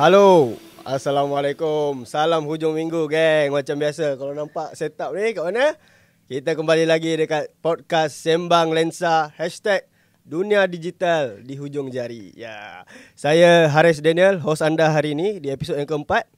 Halo, Assalamualaikum. Salam hujung minggu, geng. Macam biasa, kalau nampak setup ni kat mana? Kita kembali lagi dekat podcast Sembang Lensa #Dunia Digital di hujung jari. Ya, saya Haris Daniel, host anda hari ini di episod yang keempat.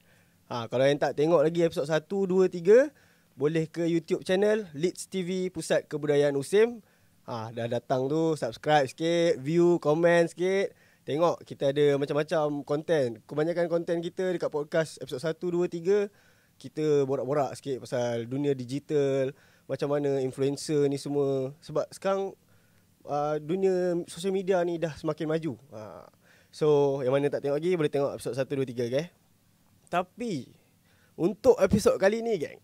Kalau yang tak tengok lagi episod 1, 2, 3, boleh ke YouTube channel Leeds TV Pusat Kebudayaan USIM. Dah datang tu, subscribe sikit, view, komen sikit. Tengok kita ada macam-macam konten. Kebanyakan konten kita dekat podcast episod 1, 2, 3, kita borak-borak sikit pasal dunia digital, macam mana influencer ni semua. Sebab sekarang dunia sosial media ni dah semakin maju. So yang mana tak tengok lagi boleh tengok episod 1, 2, 3, geng. Tapi untuk episod kali ni, geng,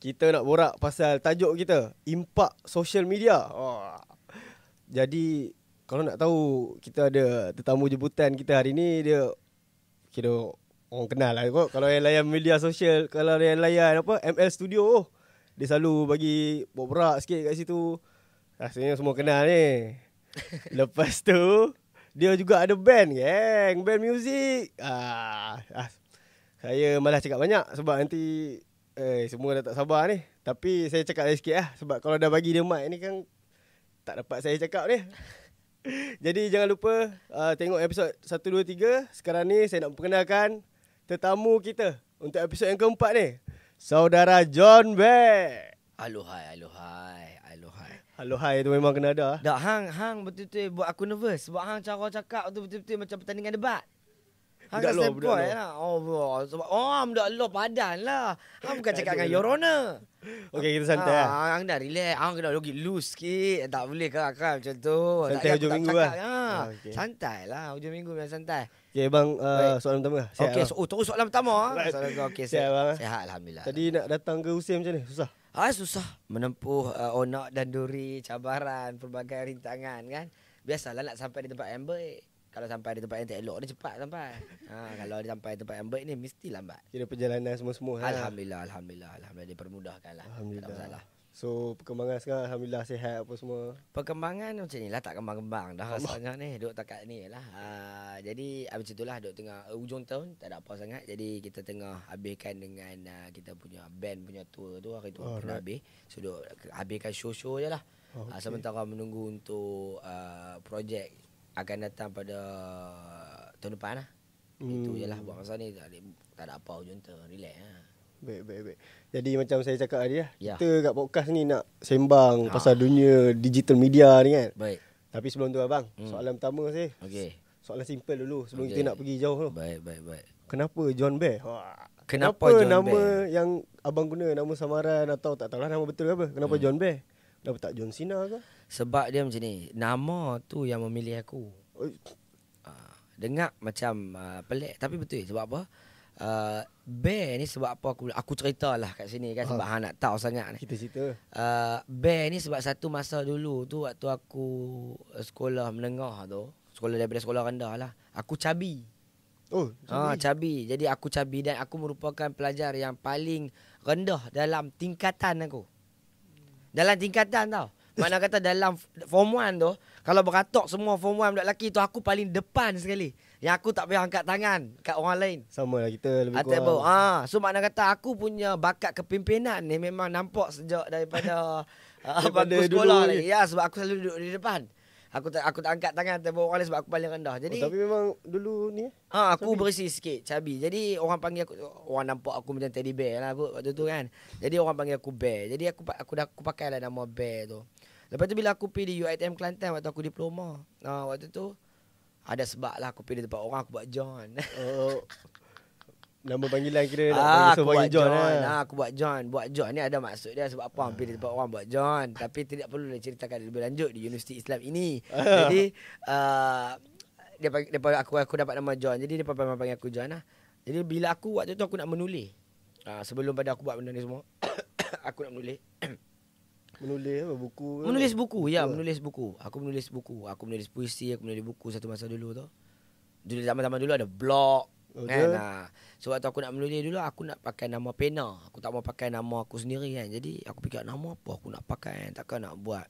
kita nak borak pasal tajuk kita, impak social media. Jadi kalau nak tahu, kita ada tetamu jemputan kita hari ni. Dia kira orang kenal lah kot. Kalau yang layan media sosial, kalau yang layan ML Studio, dia selalu bagi borak sikit kat situ. Rasanya semua kenal ni. Lepas tu dia juga ada band, geng, band muzik. Saya malas cakap banyak sebab nanti semua dah tak sabar ni. Tapi saya cakap lagi sikit lah, sebab kalau dah bagi dia mic ni kan tak dapat saya cakap ni. Jadi jangan lupa tengok episod 1, 2, 3. Sekarang ni saya nak perkenalkan tetamu kita untuk episod yang keempat ni, Saudara John Bear. Alohai. Alohai tu memang kena ada. Dak hang betul-betul buat aku nervous. Sebab hang cara cakap tu betul-betul macam pertandingan debat. Hang Budak kat law, standpoint lah. Sebab budak law padan lah. Hang bukan cakap dengan Your Honor. Okey, kita santai lah. Hang dah relax. Hang kena lagi loose sikit. Tak boleh kerak-kerak macam tu. Santai hujung minggu lah. Okay. Santai lah. Hujung minggu memang santai. Okey bang, soalan pertama. Okey, terus soalan pertama. Okey, sihat bang. Sihat alhamdulillah. Tadi nak datang ke USIM macam ni? Susah? Susah menempuh onak dan duri, cabaran, pelbagai rintangan kan. Biasalah nak sampai di tempat yang baik. Kalau sampai di tempat yang tak elok ni cepat sampai. Kalau dia sampai di tempat yang baik ni mesti lambat. Kira perjalanan semua-semua. Alhamdulillah dipermudahkan lah. Alhamdulillah. Tak masalah. So perkembangan sekarang alhamdulillah sihat apa semua. Perkembangan macam ni lah, tak kembang-kembang dah rasanya ni. Duk takat ni lah. Jadi macam itulah, duk tengah ujung tahun, tak ada apa sangat. Jadi kita tengah habiskan dengan kita punya band punya tour tu. Hari tu kena habis. So duk habiskan show-show je lah. Sementara menunggu untuk projek akan datang pada tahun depan lah. Itu je lah buat masa ni. Tak ada apa ujung tahun, relax lah. Baik. Jadi macam saya cakap tadi lah, ya, kita kat podcast ni nak sembang pasal dunia digital media ni kan. Baik. Tapi sebelum tu abang, soalan pertama saya. Okey. Soalan simple dulu sebelum kita nak pergi jauh tu. Baik. Kenapa John Bear? Kenapa John nama Bear? yang abang guna, nama samaran atau tak tahulah nama betul apa? Kenapa John Bear? Kenapa tak John Cena ke? Sebab dia macam ni, nama tu yang memilih aku. Dengar macam pelik tapi betul. Sebab apa? Bear ni sebab apa aku ceritalah kat sini kan, sebab hang nak tahu sangat ni. Kita cerita. Bear ni sebab satu masa dulu tu waktu aku sekolah menengah tu, daripada sekolah rendah lah, aku cabi. Cabi. Jadi aku cabi dan aku merupakan pelajar yang paling rendah dalam tingkatan aku. Dalam tingkatan tau. Makna kata dalam form 1 tu, kalau beratok semua form 1 budak lelaki tu, aku paling depan sekali. Yang aku tak payah angkat tangan kat orang lain. Sama lah kita lebih kurang. So makna kata aku punya bakat kepimpinan ni memang nampak sejak daripada bangku sekolah lagi. Ya, sebab aku selalu duduk di depan. Aku tak angkat tangan atas orang lain sebab aku paling rendah. Jadi tapi memang dulu ni aku berisi sikit cabi. Jadi orang panggil aku, orang nampak aku macam teddy bear lah waktu tu kan. Jadi orang panggil aku Bear. Jadi aku pakailah nama Bear tu. Lepas tu bila aku pergi di UiTM Kelantan waktu aku diploma, waktu tu ada sebab lah aku pergi di tempat orang, aku buat John. Nama panggilan kira nak panggil John lah. Aku buat John. Buat John ni ada maksud dia. Sebab apa hampir di tempat orang buat John. Tapi tidak perlu diceritakan lebih lanjut di Universiti Islam ini. Jadi aku dapat nama John. Jadi dia panggil aku John lah. Jadi bila aku waktu tu aku nak menulis, sebelum pada aku buat benda ni semua, aku nak menulis. Menulis apa? Buku ke? Menulis buku. Ya, menulis buku. Aku menulis buku. Aku menulis puisi, aku menulis buku satu masa dulu tu. Dulu zaman-zaman dulu ada blog. Kan? So waktu aku nak menulis dulu, aku nak pakai nama pena. Aku tak mau pakai nama aku sendiri kan. Jadi aku fikir nama apa aku nak pakai. Takkan nak buat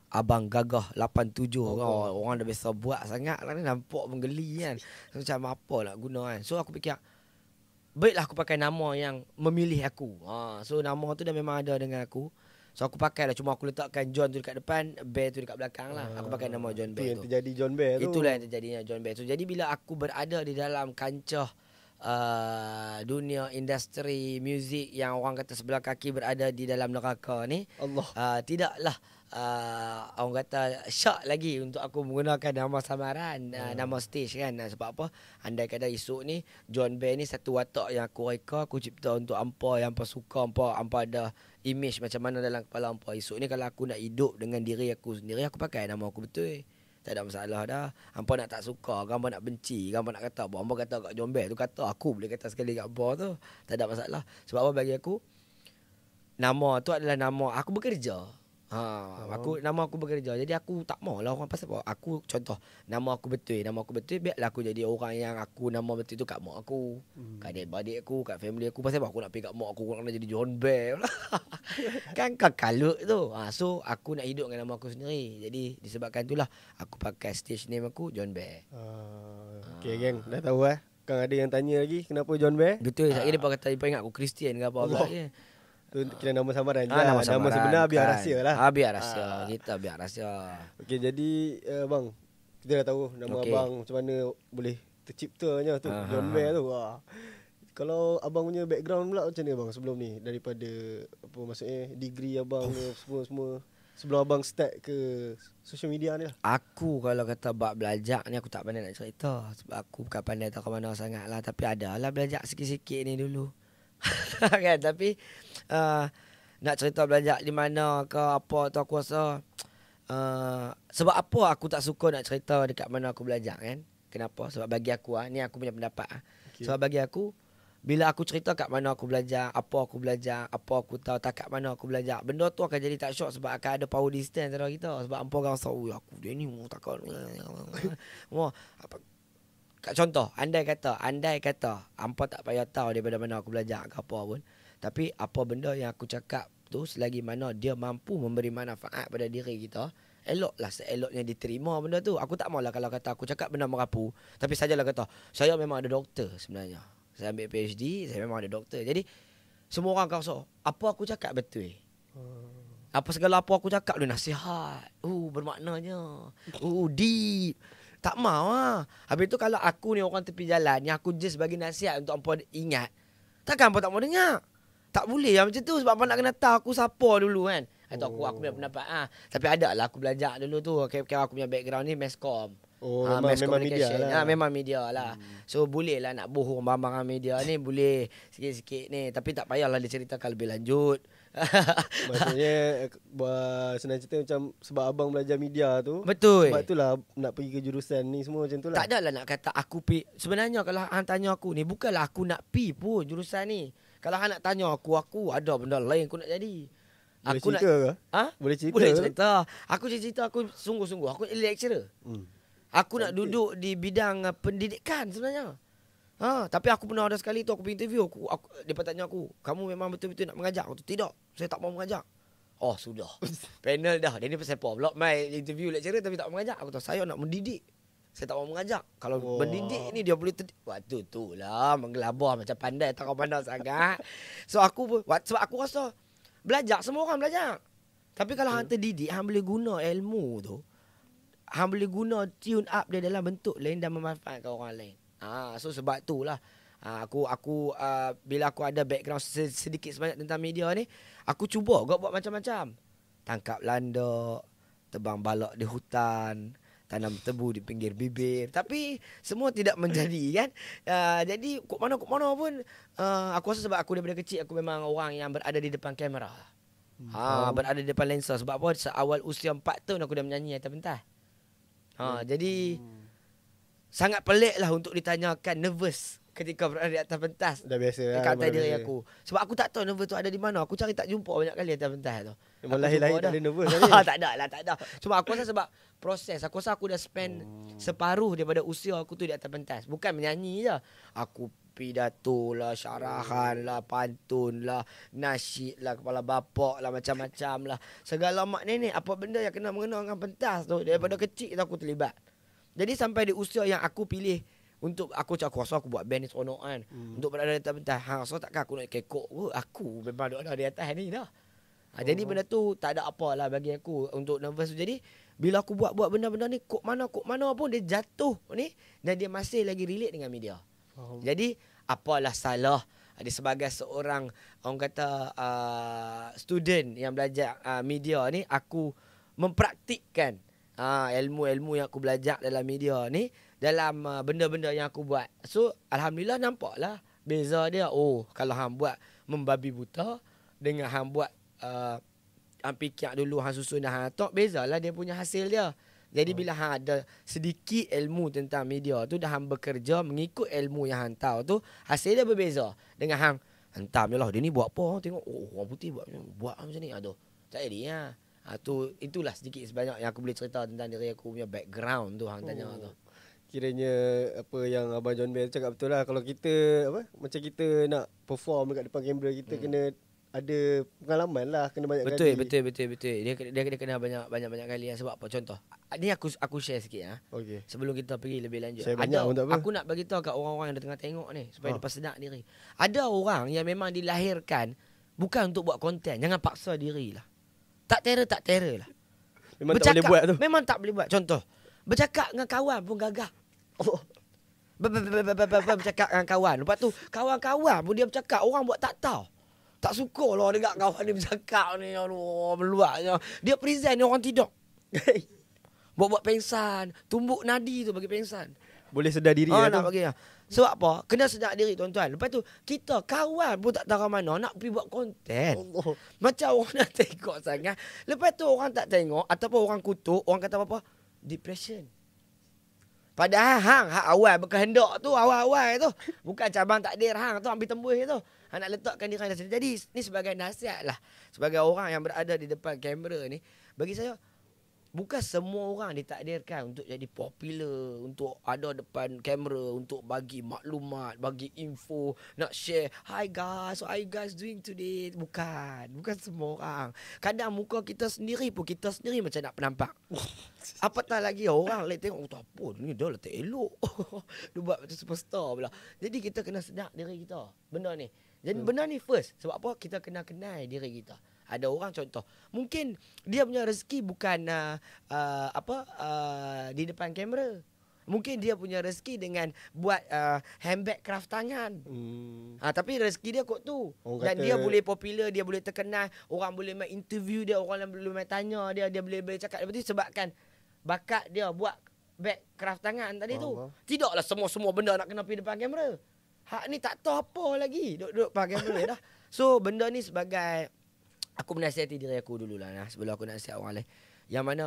Abang Gagah 87. Orang dah biasa buat sangat lah ni, nampak menggeli kan. So, macam apa nak guna kan. So aku fikir baiklah aku pakai nama yang memilih aku. So nama tu dah memang ada dengan aku. So aku pakai lah, cuma aku letakkan John tu dekat depan, Bear tu dekat belakang lah. Aku pakai nama John Bear tu. Yang terjadi John Bear tu. Itulah yang terjadinya John Bear. So jadi bila aku berada di dalam kancah dunia industri muzik yang orang kata sebelah kaki berada di dalam neraka ni, tidaklah orang kata syak lagi untuk aku menggunakan nama samaran, nama stage kan. Sebab apa? Andai kata esok ni John Bear ni satu watak yang aku reka, aku cipta untuk hampa yang hampa suka, hampa ada image macam mana dalam kepala hampa. Esok ni kalau aku nak hidup dengan diri aku sendiri, aku pakai nama aku betul. Tak ada masalah dah. Hampa nak tak suka, hampa nak benci, hampa nak kata apa, hampa kata kat John Bear tu kata, aku boleh kata sekali kat hampa tu. Tak ada masalah. Sebab apa bagi aku, nama tu adalah nama aku bekerja. Nama aku bekerja. Jadi aku tak maulah orang pasal apa. Aku contoh nama aku betul, biarlah aku jadi orang yang aku nama betul tu kat mak aku, kat adik-adik aku, kat family aku. Pasal apa aku nak pergi kat mak aku nak jadi John Bear. Kan kalut tu. So aku nak hidup dengan nama aku sendiri. Jadi disebabkan itulah aku pakai stage name aku John Bear. Okay geng, dah tahu Kan ada yang tanya lagi kenapa John Bear? Betul. Saya dia kata dia ingat aku Kristian ke apa-apa. Tu kira nama samaran je. Nama sebenar biar rahsia lah. Biar rahsia. Kita biar rahsia. Okey, jadi bang, kita dah tahu nama abang macam mana boleh terciptanya tu John Bear tu. Kalau abang punya background pula macam mana bang sebelum ni, daripada apa maksudnya degree abang ni semua sebelum abang start ke social media ni lah. Aku kalau kata bab belajar ni aku tak pandai nak cerita. Sebab aku bukan pandai tahu ke mana sangat lah. Tapi ada lah belajar sikit-sikit ni dulu. Kan, tapi nak cerita belajar di mana ke apa tu aku rasa sebab apa aku tak suka nak cerita dekat mana aku belajar kan. Kenapa? Sebab bagi aku ni aku punya pendapat Sebab bagi aku, bila aku cerita kat mana aku belajar, apa aku belajar, apa aku tahu, tak kat mana aku belajar, benda tu akan jadi tak syok sebab akan ada power distance antara kita. Sebab hampa orang rasa aku dia ni takkan apa. Contoh, andai kata hampa tak payah tahu daripada mana aku belajar ke apa pun, tapi apa benda yang aku cakap tu selagi mana dia mampu memberi manfaat pada diri kita, eloklah seeloknya diterima benda tu. Aku tak maulah kalau kata aku cakap benda merapu, tapi sajalah kata saya memang ada doktor sebenarnya. Saya ambil PhD, saya memang ada doktor. Jadi semua orang akan rasa apa aku cakap betul. Apa segala apa aku cakap dia nasihat. Bermaknanya. Deep. Tak mau lah. Habis tu kalau aku ni orang tepi jalan yang aku just bagi nasihat untuk hampa ingat, takkan hampa tak mau dengar. Tak boleh lah macam tu. Sebab hampa nak kena tahu aku siapa dulu kan. Atau aku punya pendapat. Tapi ada lah aku belajar dulu tu. Kira aku punya background ni Masscom. Memang media lah. Memang media lah. So boleh lah nak bohong barang media ni, boleh sikit-sikit ni. Tapi tak payahlah diceritakan lebih lanjut. Maksudnya senang cerita macam sebab abang belajar media tu. Betul. Sebab itulah nak pergi ke jurusan ni semua macam tu lah. Tak adalah nak kata aku pi. Sebenarnya kalau hang tanya aku ni, bukanlah aku nak pi pun jurusan ni. Kalau hang nak tanya aku ada benda lain aku nak jadi. Boleh aku cerita nak, ke? Boleh cerita. Aku cerita aku sungguh-sungguh. Aku lecturer. Aku nak duduk di bidang pendidikan sebenarnya. Tapi aku pernah ada sekali tu aku pergi interview. Dia tanya aku, kamu memang betul-betul nak mengajar? Aku tu, tidak, saya tak mau mengajar. Oh sudah. Panel dah. Dia ni pasal apa? Block my interview lecturer tapi tak mengajar. Aku tahu saya nak mendidik. Saya tak mau mengajar. Kalau mendidik ni dia boleh waktu tu lah menggelabah macam pandai tak pandai sangat. So aku sebab aku rasa belajar semua orang belajar. Tapi kalau hang terdidik, hang boleh guna ilmu tu. Hang boleh guna tune up dia dalam bentuk lain dan memanfaatkan orang lain. So sebab itulah aku bila aku ada background sedikit sebanyak tentang media ni, aku cuba buat macam-macam. Tangkap landak, tebang balak di hutan, tanam tebu di pinggir bibir. Tapi semua tidak menjadi kan. Jadi kok mana pun aku rasa sebab aku daripada kecil aku memang orang yang berada di depan kamera. Berada di depan lensa. Sebab apa? Seawal usia 4 tahun aku dah menyanyi atas pentas. Jadi sangat pelik lah untuk ditanyakan nervous ketika berada di atas pentas. Dah biasa lah. Kata diri aku. Sebab aku tak tahu nervous tu ada di mana. Aku cari tak jumpa banyak kali atas pentas tu. Memang lahir-lahir tak ada nervous tadi. Tak ada. Cuma aku rasa sebab proses. Aku rasa aku dah spend separuh daripada usia aku tu di atas pentas. Bukan menyanyi je. Aku pidato lah, syarahan lah, pantun lah, nasyid lah, kepala bapak lah, macam-macam lah. Segala mak nenek, apa benda yang kena mengenal dengan pentas tu, daripada kecil tu aku terlibat. Jadi sampai di usia yang aku pilih untuk aku rasa aku buat band ni seronok kan. Untuk berada di atas pentas. So takkan aku nak kekok. Aku memang ada di atas ni dah. Jadi benda tu tak ada apa lah bagi aku untuk nervous tu. Jadi bila aku buat benda-benda ni, kok mana pun dia jatuh ni, dan dia masih lagi relate dengan media. Jadi apalah salah dia sebagai seorang orang kata student yang belajar media ni, aku mempraktikkan ilmu-ilmu yang aku belajar dalam media ni dalam benda-benda yang aku buat. So alhamdulillah nampaklah beza dia. Kalau hang buat membabi buta dengan hang buat hang fikir dulu, hang susun dah hang tok, bezalah dia punya hasil dia. Jadi bila hang ada sedikit ilmu tentang media tu, dah hang bekerja mengikut ilmu yang hang tahu tu, hasil dia berbeza dengan hang hentam je lah. Dia ni buat apa? Tengok orang putih buat macam ni. Aduh, tak jadi ya. Itulah sedikit sebanyak yang aku boleh cerita tentang diri aku punya background tu hang tanya tu. Kiranya apa yang Abang John Bell cakap betul lah. Kalau kita macam kita nak perform dekat depan kamera, kita kena ada pengalaman lah, kena banyak betul, kali. Betul. Dia kena banyak kali. Sebab apa? Contoh. Ni aku share sikit Okay. Sebelum kita pergi lebih lanjut. Aku nak bagi tahu kat orang-orang yang tengah tengok ni supaya lepas sedar diri. Ada orang yang memang dilahirkan bukan untuk buat konten. Jangan paksa dirilah. Tak terror lah. Memang tak boleh buat tu. Memang tak boleh buat. Contoh, bercakap dengan kawan pun gagah. Bercakap dengan kawan. Lepas tu kawan-kawan pun dia bercakap, orang buat tak tahu. Tak suka lah dekat kawan dia bercakap ni. Aduh, meluaknya. Dia present ni orang tidur. Buat pengsan. Tumbuk nadi tu bagi pengsan. Boleh sedar diri lah nak bagi. Sebab apa? Kena sedar diri tuan-tuan. Lepas tu kita kawan pun tak tahu mana nak pergi buat konten. Macam orang nak tengok sangat. Lepas tu orang tak tengok ataupun orang kutuk, orang kata apa? Depression. Padahal hang awal berkehendak tu, awal-awal tu. Bukan cabang takdir hang tu ambil tembus tu. Hang nak letakkan diri hang. Jadi ni sebagai nasihat lah. Sebagai orang yang berada di depan kamera ni, bagi saya bukan semua orang ditakdirkan untuk jadi popular, untuk ada depan kamera, untuk bagi maklumat, bagi info, nak share. Hi guys, what are you guys doing today? Bukan semua orang. Kadang muka kita sendiri pun kita sendiri macam nak penampak. Apatah lagi orang lain tengok, tak apa ni dah letak elok. Dia buat macam superstar pula. Jadi kita kena sedar diri kita benda ni. Jadi benda ni first. Sebab apa? Kita kena kenal diri kita. Ada orang contoh, mungkin dia punya rezeki bukan di depan kamera. Mungkin dia punya rezeki dengan buat handbag craft tangan. Tapi rezeki dia kot tu. Dan dia boleh popular, dia boleh terkenal, orang boleh main interview dia, orang boleh main tanya dia boleh cakap. Lepas tu sebabkan bakat dia buat bag craft tangan tadi tu. Tidaklah semua benda nak kena pergi depan kamera. Hak ni tak tahu apa lagi duduk depan kamera dah. So benda ni sebagai, aku menasihati diri aku dululah sebelum aku nasihat orang lain. Yang mana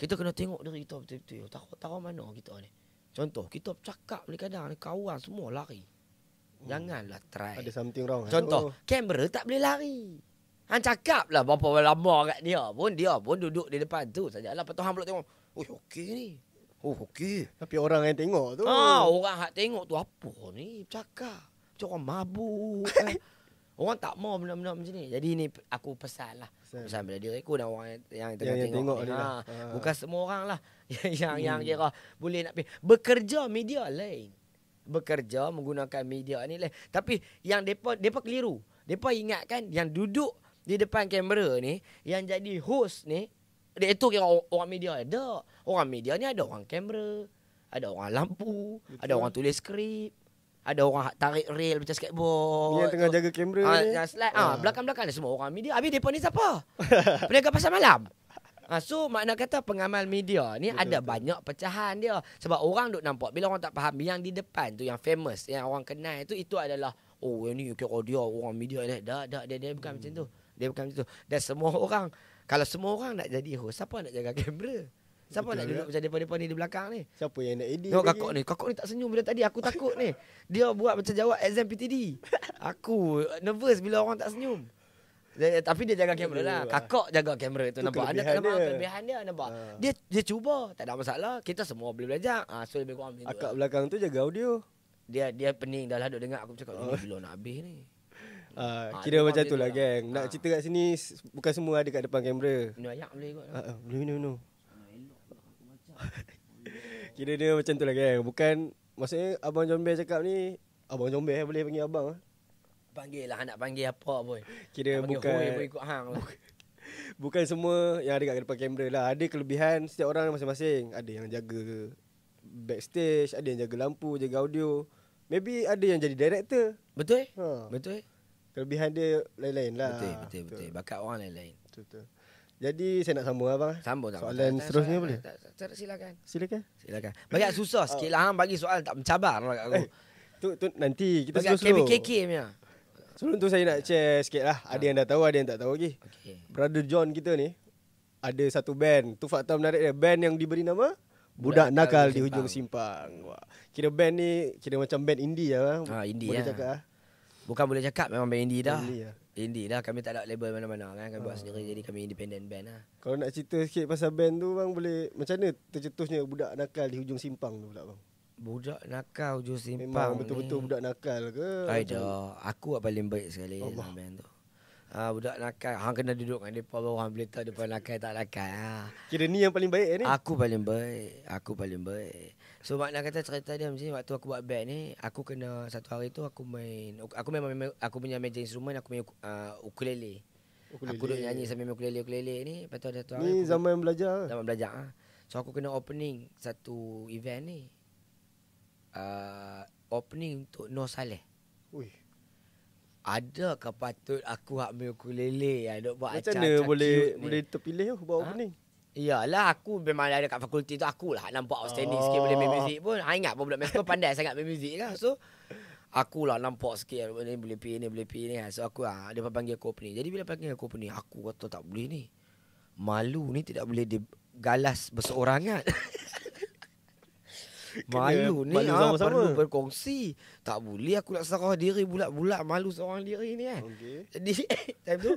kita kena tengok diri kita betul-betul. Tahu mana kita ni. Contoh, kita bercakap ni kadang ni kawan semua lari. Janganlah try. Ada something wrong. Contoh, kamera tak boleh lari. Hang cakap lah berapa lama kat dia pun duduk di depan tu sajalah. Lepas tu hang pula tengok, okey ni. Okey. Tapi orang yang tengok tu. Orang hak tengok tu apa ni bercakap. Macam orang mabuk. Orang tak mau benda-benda macam ni. Jadi ni aku pesan lah. Pesan pada diri aku dan orang yang tengah tengok ni. Bukan semua orang lah yang kira boleh nak pergi. Bekerja media lain. Bekerja menggunakan media ni lain. Tapi yang mereka keliru. Mereka ingatkan yang duduk di depan kamera ni, yang jadi host ni, dia itu kira orang media. Ada. Orang media ni ada orang kamera, ada orang lampu, ada orang tulis skrip. Ada orang tarik reel macam skateboard. Dia yang tengah jaga kamera ni. Slide. Belakang-belakang ni semua orang media. Habis mereka ni siapa? Peniaga pasar malam. So makna kata pengamal media ni ada banyak pecahan dia. Sebab orang duk nampak. Bila orang tak faham, yang di depan tu, yang famous, yang orang kenal tu, itu adalah, yang ni kira dia orang media ni. Dia bukan macam tu. Dia bukan macam tu. Dan semua orang, kalau semua orang nak jadi host, siapa nak jaga kamera? Siapa nak duduk macam depan-depan ni di belakang ni? Siapa yang nak edit? Tengok kakak ni tak senyum bila tadi. Aku takut ni. Dia buat macam jawab exam PTD. Aku nervous bila orang tak senyum. Tapi dia jaga kamera lah. Kakak jaga kamera tu, nampak. Ada kelebihan dia, nampak. Dia cuba. Tak ada masalah. Kita semua boleh belajar. So lebih kurang macam tu. Akak belakang tu jaga audio. dia pening dah lah duk dengar aku cakap ni bila nak habis ni. Kira macam tu lah geng. Nak cerita kat sini bukan semua ada kat depan kamera. Minum ayak boleh kot. Boleh minum. Kira dia macam tu lah geng. Bukan, maksudnya Abang Jombe cakap ni, Abang Jombe boleh panggil abang. Panggil lah, nak panggil apa pun. Kira nak bukan boleh ikut hang lah. Bukan semua yang ada kat depan kamera lah. Ada kelebihan setiap orang masing-masing. Ada yang jaga backstage, ada yang jaga lampu, jaga audio. Maybe ada yang jadi director. Betul? Betul. Kelebihan dia lain-lain lah. Betul. Bakat orang lain-lain. Betul. Jadi saya nak sambung abang. Sambung. Soalan seterusnya boleh? Silakan. Bagi susah sikit lah. Bagi soalan tak mencabar lah kat aku. Tu nanti kita slow. Bagi KBKK punya. Sebelum tu saya nak share sikit lah. Ada yang dah tahu, ada yang tak tahu lagi. Brother John kita ni ada satu band. Tu fakta menarik dia. Band yang diberi nama Budak Nakal di Hujung Simpang. Wah. Kira band ni kira macam band indie lah. Indie boleh lah. cakap lah. Bukan boleh cakap, memang band indie dah. Indie dah. Kami tak ada label mana-mana kan. Kami buat sendiri, jadi kami independent band lah. Kalau nak cerita sikit pasal band tu bang, boleh macam mana tercetusnya Budak Nakal di Hujung Simpang tu pula bang? Budak Nakal Hujung Simpang memang betul-betul budak nakal ke? Ada. Aku paling baik sekali dalam band tu. Budak nakal, hang kena duduk dengan depa baru hang boleh tahu depa nakal tak nakal. Kira ni yang paling baik ni? Aku paling baik. So makna kata cerita dia macam ni, waktu aku buat band ni, aku kena satu hari tu aku memang aku punya meja instrumen, aku punya ukulele. Aku duduk nyanyi sambil main ukulele ni. Lepas tu ada satu hari ni zaman belajar. So aku kena opening satu event ni. Opening untuk Nur Saleh. Ui. Adakah patut aku ambil ukulele duk buat macam mana boleh terpilih buat opening? Iyalah, aku memang ada kat fakulti tu, akulah nampak outstanding sikit boleh main muzik pun. Ingat pun budak Mesko pandai sangat main muzik lah. So akulah nampak sikit boleh pergi ni. So aku dia panggil aku opening. Jadi bila panggil aku opening, aku kata tak boleh ni. Malu ni tidak boleh digalas berseorangan. Malu ni perlu berkongsi. Tak boleh aku nak serah diri bulat-bulat malu seorang diri ni kan. Jadi time tu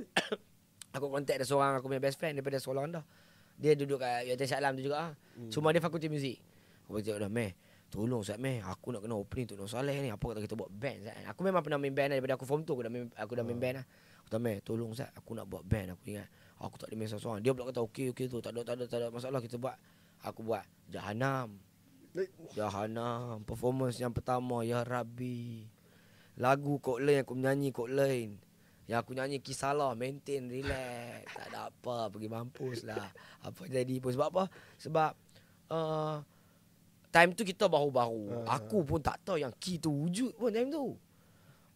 aku contact ada seorang aku punya best friend daripada sekolah dah. Dia duduk kat UiTM Shah Alam tu juga Cuma dia fakulti muzik. Aku cakap dah tolong Ustaz aku nak kena opening untuk Nur Saleh ni. Apa kata kita buat band Ustaz? Aku memang pernah main band daripada aku form 2 aku dah main band lah. Aku kata tolong Ustaz, aku nak buat band. Aku ingat aku tak ada main seorang. Dia pula kata okey tu tak ada masalah, kita buat. Aku buat Jahanam, performance yang pertama Ya Rabbi. Lagu kod lain aku menyanyi kod lain. Yang aku nyanyi Kisahlah, maintain, relax. Tak ada apa, pergi mampus lah. Apa jadi pun. Sebab apa? Sebab time tu kita baru-baru. Aku pun tak tahu yang key tu wujud pun time tu.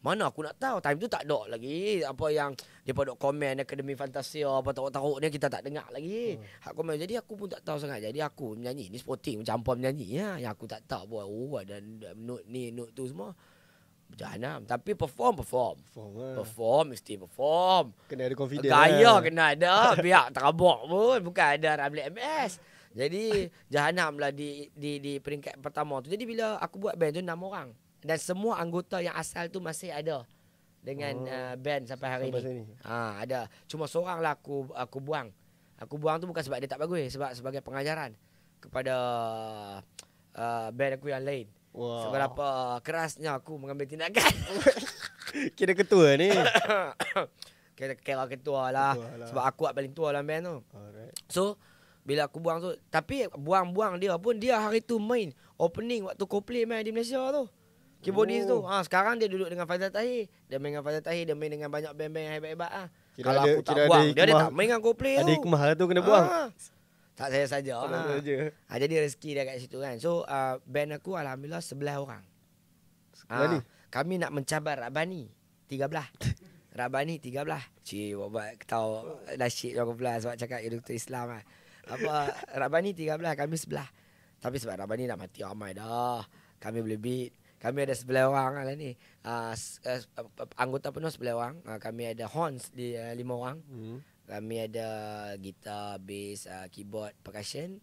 Mana aku nak tahu. Time tu tak ada lagi apa yang depa dok komen Akademi Fantasia apa taruk-taruk ni kita tak dengar lagi. Hak komen. Jadi aku pun tak tahu sangat. Jadi aku menyanyi ni sporting macam apa menyanyi ya. Yang aku tak tahu buat dan note ni note tu semua. Jahanam. Tapi perform mesti perform. Kena ada confidence. Gaya kena ada. Biar terabak pun. Bukan ada Ramli MS. Jadi Jahanam lah di peringkat pertama tu. Jadi bila aku buat band tu 6 orang. Dan semua anggota yang asal tu masih ada dengan band sampai hari ni. Ada. Cuma seorang lah aku buang. Aku buang tu bukan sebab dia tak bagus, sebab sebagai pengajaran kepada band aku yang lain. Seberapa kerasnya aku mengambil tindakan. Kira ketua ni. Kira ketua lah. Sebab aku paling tua dalam band tu. So bila aku buang tu, tapi buang-buang dia pun dia hari tu main opening waktu Coldplay main di Malaysia tu. Keyboardist tu. Sekarang dia duduk dengan Faizal Tahir. Dia main dengan Faizal Tahir. Dia main dengan banyak band-band yang hebat-hebat lah. Kalau aku tak buang, dia tak main dengan Coldplay tu. Ada hikmah tu kena buang. Tak saya saja. Jadi rezeki dia kat situ kan. So band aku alhamdulillah 11 orang. Kami nak mencabar Rabani 13. Rabani 13. Cik buat tahu nasyid aku pula sebab cakap Dr. Islam lah. Apa Rabani 13, kami 11. Tapi sebab Rabani dah mati ramai dah. Kami boleh beat. Kami ada 11 orang lah ni. Anggota penuh 11 orang. Kami ada horns di 5 orang. Kami ada gitar, bass, keyboard, percussion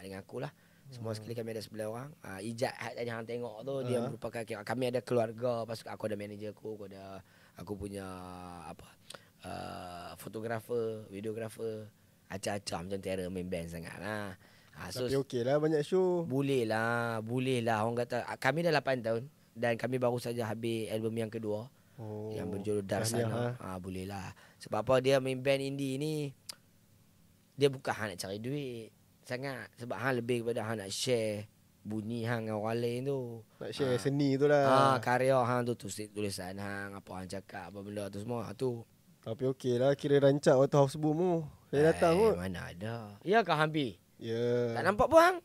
dengan aku lah. Semua sekali kami ada 11 orang. Ijat tadi hang tengok tu dia merupakan kami ada keluarga. Lepas aku ada manager aku punya fotografer, videografer. Acah-acah macam Tera main band sangat lah. Tapi okey lah banyak show. Boleh lah. Orang kata kami dah 8 tahun. Dan kami baru saja habis album yang kedua. Yang berjudul Darsana. Boleh lah. Sebab apa dia main band indie ni, dia bukan hang nak cari duit sangat. Sebab hang lebih kepada hang nak share bunyi hang dengan orang lain tu. Nak share seni tu lah. Karya hang tu, tulisan hang, apa hang cakap, apa benda tu semua tu. Tapi okey lah, kira rancak waktu House Boom tu. Saya datang kot. Mana ada. Ya kah Hambi? Ya. Tak nampak pun hang?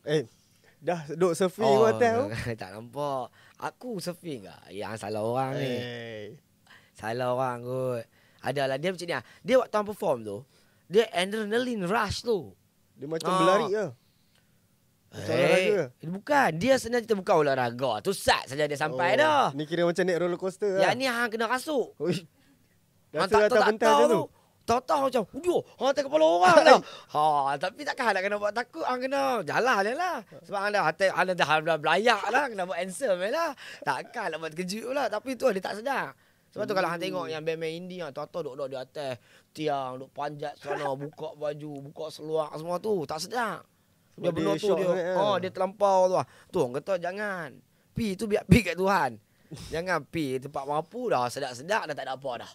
Dah duduk surfing kot atas tu. Tak nampak. Aku surfing ke? Yang salah orang ni. Salah orang kot. Adalah dia macam ni lah. Dia waktu hang perform tu, dia adrenaline rush tu. Dia macam berlari ke? Macam olahraga ke? Bukan. Dia sebenarnya kita bukan olahraga. Tu sat saja dia sampai dah. Ni kira macam naik roller coaster lah. Yang ni hang kena rasuk. Rasa tak tahu tu. Tahu macam, hang atas kepala orang dah. Tapi takkan nak kena buat takut. Hang kena jalan je lah. Sebab hang dah belayak lah. Kena buat handsome lah. Takkan nak buat kejut lah. Tapi tu dia tak sedar. Sebab tu kalau hang tengok yang band-band indie, tahu duduk di atas tiang, duduk panjat sana, buka baju, buka seluar semua tu. Tak sedar. Dia benda tu dia terlampau tu lah. Tu orang kata jangan. Pi tu biar pi kat Tuhan. Jangan pi tempat mampu dah. Sedap-sedap dah tak ada apa dah.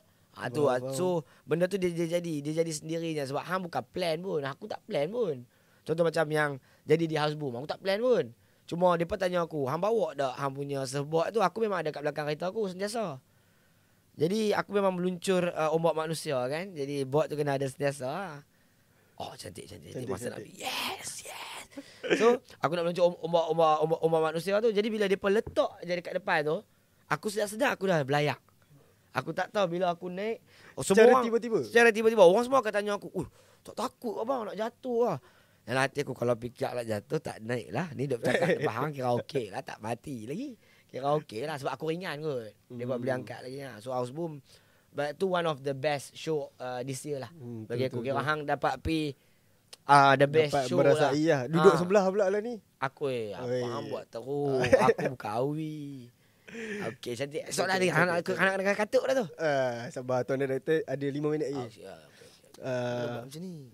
Tu lah. So benda tu dia jadi sendirinya. Sebab hang bukan plan pun. Aku tak plan pun. Contoh macam yang jadi di House Boom, aku tak plan pun. Cuma dia pun tanya aku, hang bawa tak hang punya surfboard tu? Aku memang ada kat belakang kereta aku sentiasa. Jadi aku memang meluncur ombak manusia kan. Jadi board tu kena ada sentiasa. Cantik. Masa nak yes. So aku nak meluncur ombak manusia tu. Jadi bila depa letak je dekat depan tu, aku sedar aku dah belayak. Aku tak tahu bila aku naik. Secara tiba-tiba. Orang semua akan tanya aku, tak takut abang nak jatuh lah. Dan hati aku kalau fikir nak jatuh tak naik lah. Ni duk cakap faham kira okey lah. Tak mati lagi. Kira okey lah. Sebab aku ringan kot. Dia buat boleh angkat lagi lah. So House Boom, but tu one of the best show this year lah. Bagi aku kira hang dapat pi the best dapat show berasai lah. Duduk sebelah pula lah ni. Aku apa hang buat terus. Aku bukan awi. Okey, cantik. Soalan dia anak katuk dah tu. Sabar, tuan director ada 5 minit lagi. Macam ni.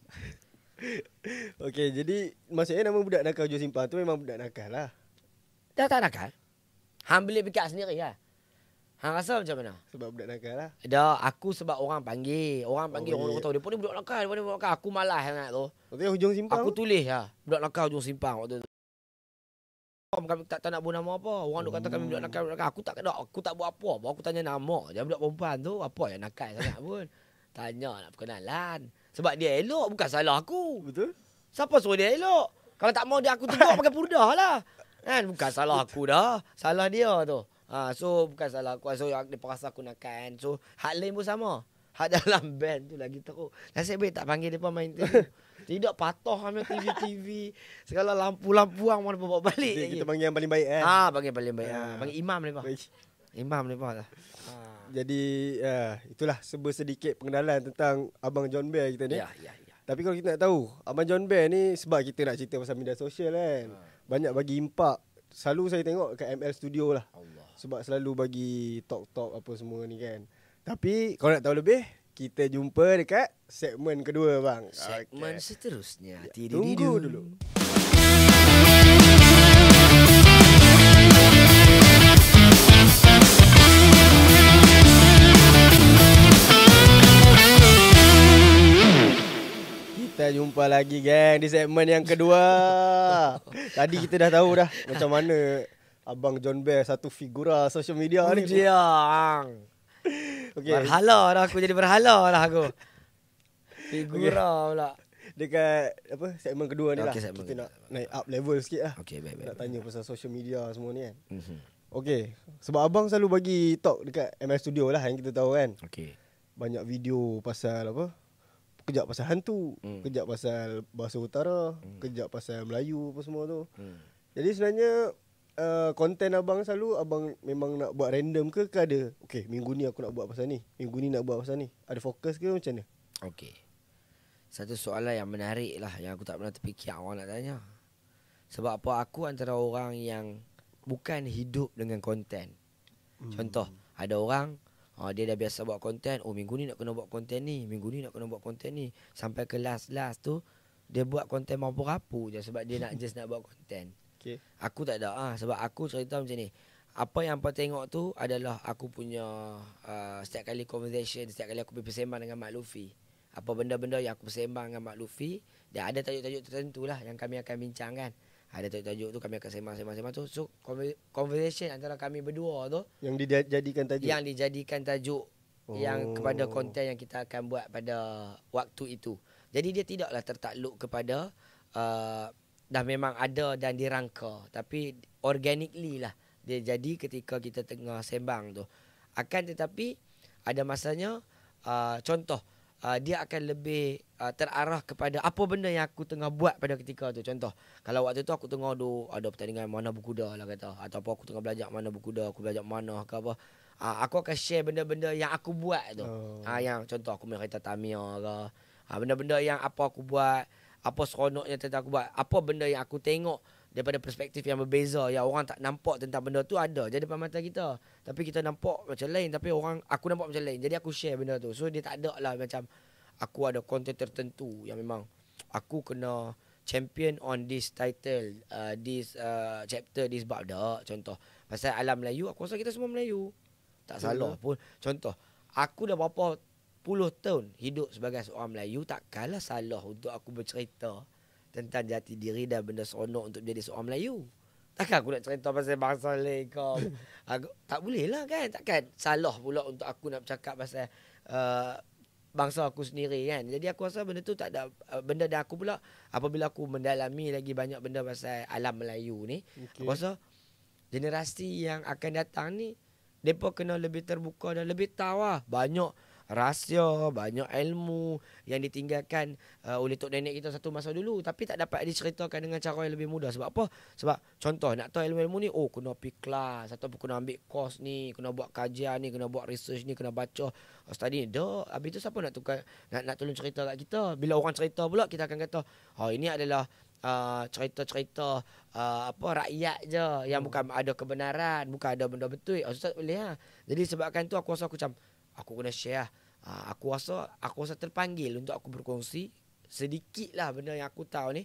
Okey, jadi maksudnya nama budak nakal Hujung Simpang tu memang budak nakal lah. Dah tak nakal. Hang boleh fikir sendiri lah. Hang rasa macam mana? Sebab budak nakal lah. Dah, aku sebab orang panggil. Orang tahu dia pun ni budak nakal, Aku malas sangat tu. Maksudnya Hujung Simpang. Aku tulis lah. Budak nakal Hujung Simpang waktu tu. Kami tak tahu nak buat nama apa. Orang duk kata kami budak nakal. Aku tak buat apa. Aku tanya nama je budak perempuan tu. Apa yang nakal sangat pun. Tanya nak perkenalan. Sebab dia elok, bukan salah aku. Betul? Siapa suruh dia elok? Kalau tak mau dia aku tegur pakai purdah lah. Kan? Bukan salah aku dah. Salah dia tu. So bukan salah aku. So dia perasa aku nakal kan. So hak lain pun sama. Hak dalam band tu lagi teruk. Nasib baik tak panggil dia main tu. Tidak patuh ambil TV. Segala lampu-lampu hang mau bawa balik. Jadi kita panggil yang paling baik kan. Panggil paling baik. Panggil imam lepas. Imam lepas lah. Jadi itulah sedikit pengenalan tentang Abang John Bear kita ni. Ya. Tapi kalau kita nak tahu Abang John Bear ni, sebab kita nak cerita pasal media sosial kan. Banyak bagi impak. Selalu saya tengok kat ML Studio lah. Allah. Sebab selalu bagi talk-talk apa semua ni kan. Tapi kalau nak tahu lebih, kita jumpa dekat segmen kedua bang. Segmen seterusnya. Tunggu dulu. Kita jumpa lagi geng di segmen yang kedua. Tadi kita dah tahu dah macam mana Abang John Bear satu figura social media ni. Okay. Berhala dah aku, jadi berhala dah aku. Figura pula. Dekat segmen kedua ni lah. Kita nak naik up level sikit lah. Baik. Nak tanya pasal social media semua ni kan. Okay. Sebab abang selalu bagi talk dekat ML Studio lah yang kita tahu kan. Banyak video pasal kejap pasal hantu, kejap pasal bahasa utara, kejap pasal Melayu apa semua tu. Jadi sebenarnya konten abang selalu abang memang nak buat random ke ada minggu ni aku nak buat pasal ni, minggu ni nak buat pasal ni, ada fokus ke macam mana? Satu soalan yang menarik lah, yang aku tak pernah terfikir orang nak tanya. Sebab apa, aku antara orang yang bukan hidup dengan konten. Contoh, ada orang dia dah biasa buat konten, minggu ni nak kena buat konten ni, minggu ni nak kena buat konten ni, sampai ke last tu dia buat konten mampu rapu je sebab dia nak just nak buat konten. Aku tak ada sebab aku cerita macam ni. apa yang hampa tengok tu adalah aku punya setiap kali conversation, setiap kali aku bersembang dengan Mak Luffy. Apa benda-benda yang aku bersembang dengan Mak Luffy, dan ada tajuk-tajuk tertentu lah yang kami akan bincang kan. Ada tajuk-tajuk tu kami akan sembang tu. So conversation antara kami berdua tu yang dijadikan tajuk. Yang dijadikan tajuk yang kepada konten yang kita akan buat pada waktu itu. Jadi dia tidaklah tertakluk kepada dah memang ada dan dirangka, tapi organically lah dia jadi ketika kita tengah sembang tu. Akan tetapi ada masanya contoh dia akan lebih terarah kepada apa benda yang aku tengah buat pada ketika tu. Contoh, kalau waktu tu aku tengah ada pertandingan mana berkuda lah kata, ataupun aku tengah belajar mana berkuda, aku belajar mana ke apa, aku akan share benda-benda yang aku buat tu. Yang contoh aku main kereta Tamiya ke, benda-benda yang apa aku buat, apa seronoknya tentang aku buat, apa benda yang aku tengok daripada perspektif yang berbeza yang orang tak nampak tentang benda tu ada je depan mata kita. Tapi kita nampak macam lain, tapi aku nampak macam lain. Jadi aku share benda tu. So dia tak ada lah macam aku ada konten tertentu yang memang aku kena champion on this title, this chapter, this bab. Tak. Contoh, pasal alam Melayu, aku rasa kita semua Melayu. Tak salah pun. Contoh, aku dah berapa puluh tahun hidup sebagai seorang Melayu, takkanlah salah untuk aku bercerita tentang jati diri dan benda seronok untuk menjadi seorang Melayu. Takkan aku nak cerita pasal bangsa lain kau. Tak boleh lah kan. Takkan salah pula untuk aku nak bercakap pasal bangsa aku sendiri kan. Jadi aku rasa benda tu tak ada benda, dan aku pula apabila aku mendalami lagi banyak benda pasal alam Melayu ni, aku rasa generasi yang akan datang ni mereka kena lebih terbuka dan lebih tahu lah. Banyak rahsia, banyak ilmu yang ditinggalkan oleh tok nenek kita satu masa dulu, tapi tak dapat diceritakan dengan cara yang lebih mudah. Sebab apa? Sebab contoh nak tahu ilmu-ilmu ni, kena pergi kelas, ataupun kena ambil course ni, kena buat kajian ni, kena buat research ni, kena baca study ni. Habis tu siapa nak tukar, nak tolong cerita kat kita? Bila orang cerita pula, kita akan kata ini adalah cerita-cerita rakyat je yang bukan ada kebenaran, bukan ada benda betul. Ustaz boleh lah. Jadi sebabkan tu aku rasa aku kena share lah. Aku rasa terpanggil untuk aku berkongsi sedikit lah benda yang aku tahu ni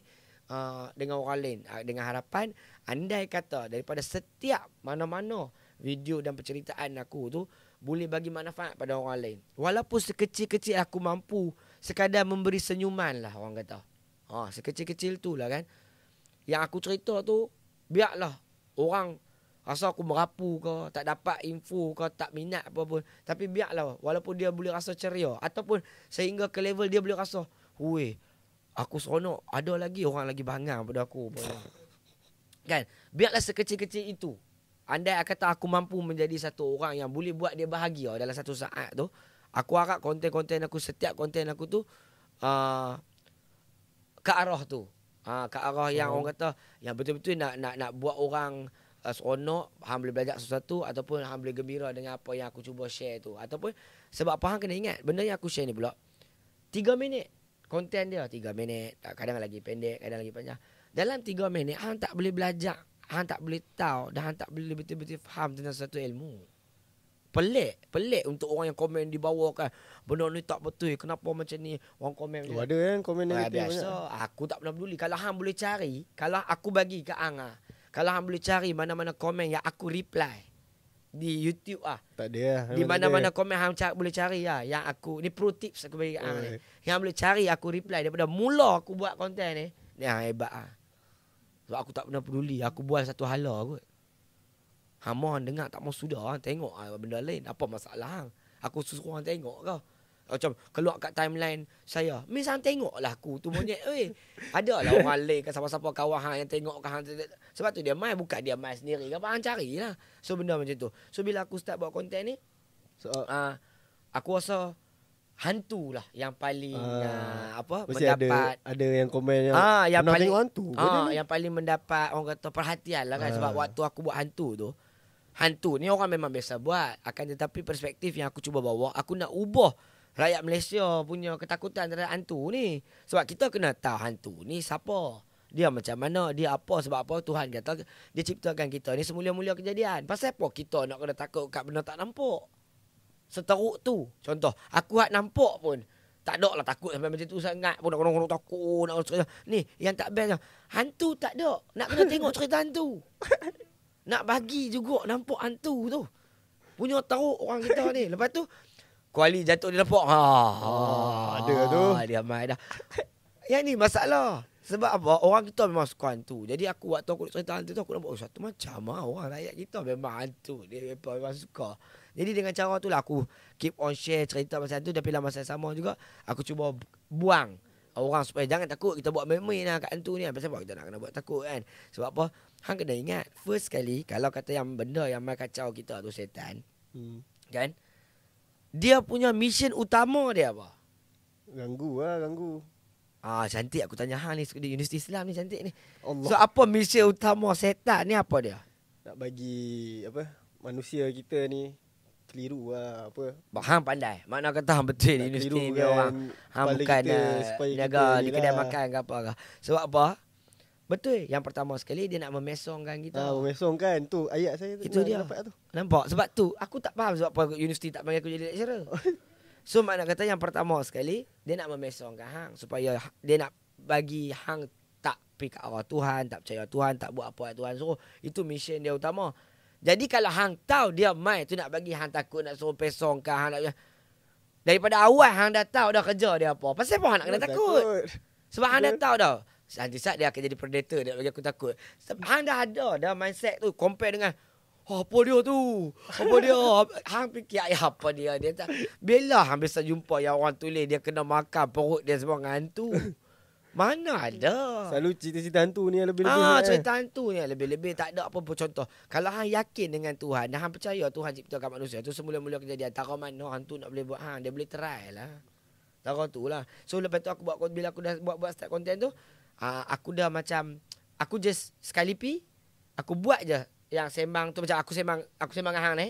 dengan orang lain, dengan harapan andai kata daripada setiap mana-mana video dan penceritaan aku tu boleh bagi manfaat pada orang lain, walaupun sekecil-kecil aku mampu sekadar memberi senyuman lah orang kata. Sekecil-kecil tu lah kan yang aku cerita tu, biarlah orang rasa aku merapu ke, tak dapat info ke, tak minat apa pun, tapi biarlah, walaupun dia boleh rasa ceria, ataupun sehingga ke level dia boleh rasa, aku seronok, ada lagi orang lagi bangang pada aku kan. Biarlah sekecil-kecil itu, andai kata aku mampu menjadi satu orang yang boleh buat dia bahagia dalam satu saat tu, aku harap konten-konten aku, setiap konten aku tu ke arah tu, ke arah yang orang kata yang betul-betul nak buat orang seronok, hang boleh belajar sesuatu, ataupun hang boleh gembira dengan apa yang aku cuba share tu. Ataupun sebab apa, hang kena ingat benda yang aku share ni pula 3 minit konten dia, 3 minit, kadang lagi pendek, kadang lagi panjang. Dalam 3 minit hang tak boleh belajar, hang tak boleh tahu, dan hang tak boleh betul-betul faham tentang satu ilmu. Pelik untuk orang yang komen di bawah kan, benda ni tak betul, kenapa macam ni, orang komen ada kan komen negatif biasa banyak. Aku tak pernah peduli. Kalau hang boleh cari, kalau aku bagi ke hang, kalau hang boleh cari mana-mana komen yang aku reply di YouTube tak ada di mana-mana komen hang boleh cari yang aku ni pro tips aku bagi kat hang ni. Yang boleh cari aku reply daripada mula aku buat konten ni. Ni hebat Sebab aku tak pernah peduli, aku buat satu hala kot. Hang mohon dengar tak mau sudah, tengok benda lain. Apa masalah hang? Aku suruh orang tengok kau. Macam keluar kat timeline saya, misal tengoklah aku tu monyet. Ada lah orang lain kan, siapa-siapa kawan hang yang tengok kan. Sebab tu dia main, bukan dia main sendiri kan, hang carilah. So benda macam tu. So bila aku start buat konten ni, aku rasa hantu lah yang paling mendapat ada yang komen yang paling hantu yang paling mendapat orang kata perhatian lah kan. Sebab waktu aku buat hantu ni orang memang biasa buat, akan tetapi perspektif yang aku cuba bawa, aku nak ubah rakyat Malaysia punya ketakutan terhadap hantu ni. Sebab kita kena tahu hantu ni siapa, dia macam mana, dia apa, sebab apa Tuhan kata dia ciptakan kita ni semulia-mulia kejadian. Pasal apa kita nak kena takut kat benda tak nampak? Seteruk tu. Contoh, aku hak nampak pun tak ada lah takut sampai macam tu sangat pun, nak kena takut, nak cerita. Ni yang tak best, hantu tak ada. Nak kena tengok cerita hantu. nak bagi juga nampak hantu tu. Punya teruk orang kita ni. Lepas tu kuali jatuh di lepok. Ada tu. Dia mai dah. Yang ni masalah. Sebab apa? Orang kita memang suka hantu. Jadi waktu aku cerita hantu tu, aku nampak satu macam orang rakyat kita memang hantu. Dia memang suka. Jadi dengan cara tu lah aku keep on share cerita pasal hantu. Tapi dalam masa yang sama juga, aku cuba buang orang supaya jangan takut. Kita buat memory lah kat hantu ni. Pasal apa kita nak kena buat takut kan? Sebab apa? Hang kena ingat, first kali, kalau kata yang benda yang mai kacau kita tu setan, kan? Dia punya mission utama dia apa? Ganggu. Cantik aku tanya hang ni di Universiti Islam ni cantik ni. Allah. So apa mission utama setan ni apa dia? Nak bagi manusia kita ni keliru lah apa. Hang pandai. Mana kata hang betul di universiti ni orang. Hang bukan niaga di kedai makan ke apa ke. Sebab apa? Betul. Yang pertama sekali dia nak memesongkan kita. Memesongkan tu ayat saya tu. Itu dia. Tu. Nampak? Sebab tu aku tak faham sebab apa universiti tak panggil aku jadi lecturer. So makna kata yang pertama sekali dia nak memesongkan hang supaya dia nak bagi hang tak pergi ke arah Tuhan, tak percaya Tuhan, tak buat apa Tuhan suruh. Itu mission dia utama. Jadi kalau hang tahu dia mai tu nak bagi hang takut, nak suruh pesongkan hang nak, daripada awal hang dah tahu dah kerja dia apa. Pasal apa hang nak kena takut? Sebab hang dah tahu dah. Nanti saat dia akan jadi predator, dia bagi aku takut. Sebab hang dah ada dah mindset tu compare dengan apa dia tu? Apa dia? Hang fikir apa dia? Dia tak. Bila hang biasa jumpa yang orang tulis dia kena makan perut dia semua dengan hantu. Mana ada? Selalu cerita-cerita hantu ni yang lebih-lebih. Cerita hantu ni yang lebih-lebih. Tak ada apa-apa contoh. Kalau hang yakin dengan Tuhan dan hang percaya Tuhan ciptakan manusia tu semula-mula kejadian. Antara mana hantu nak boleh buat hang? Dia boleh try lah. Antara tu lah. So lepas tu bila aku dah buat start content tu, aku dah macam, aku just sekali aku buat je yang sembang tu, macam aku sembang dengan hang ni.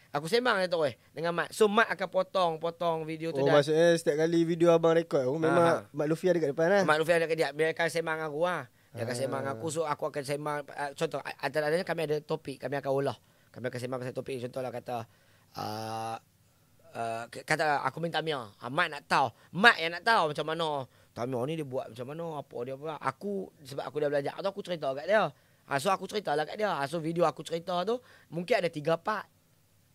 Aku sembang tu dengan Mat. So Mat akan potong video tu. Maksudnya setiap kali video abang rekod memang Mat Luffy ada kat depan lah. Mat Luffy ada kat dia. Dia akan sembang aku lah. Dia akan sembang aku. So aku akan sembang. Contoh antara-antaranya kami ada topik. Kami akan olah. Kami akan sembang pasal topik. Contohlah kata aku minta Mia. Mat nak tahu. Mat yang nak tahu macam mana Tamia ni dia buat macam mana, apa dia buat. Sebab aku dah belajar tu, aku cerita kat dia. So aku cerita lah kat dia. So video aku cerita tu mungkin ada 3 part.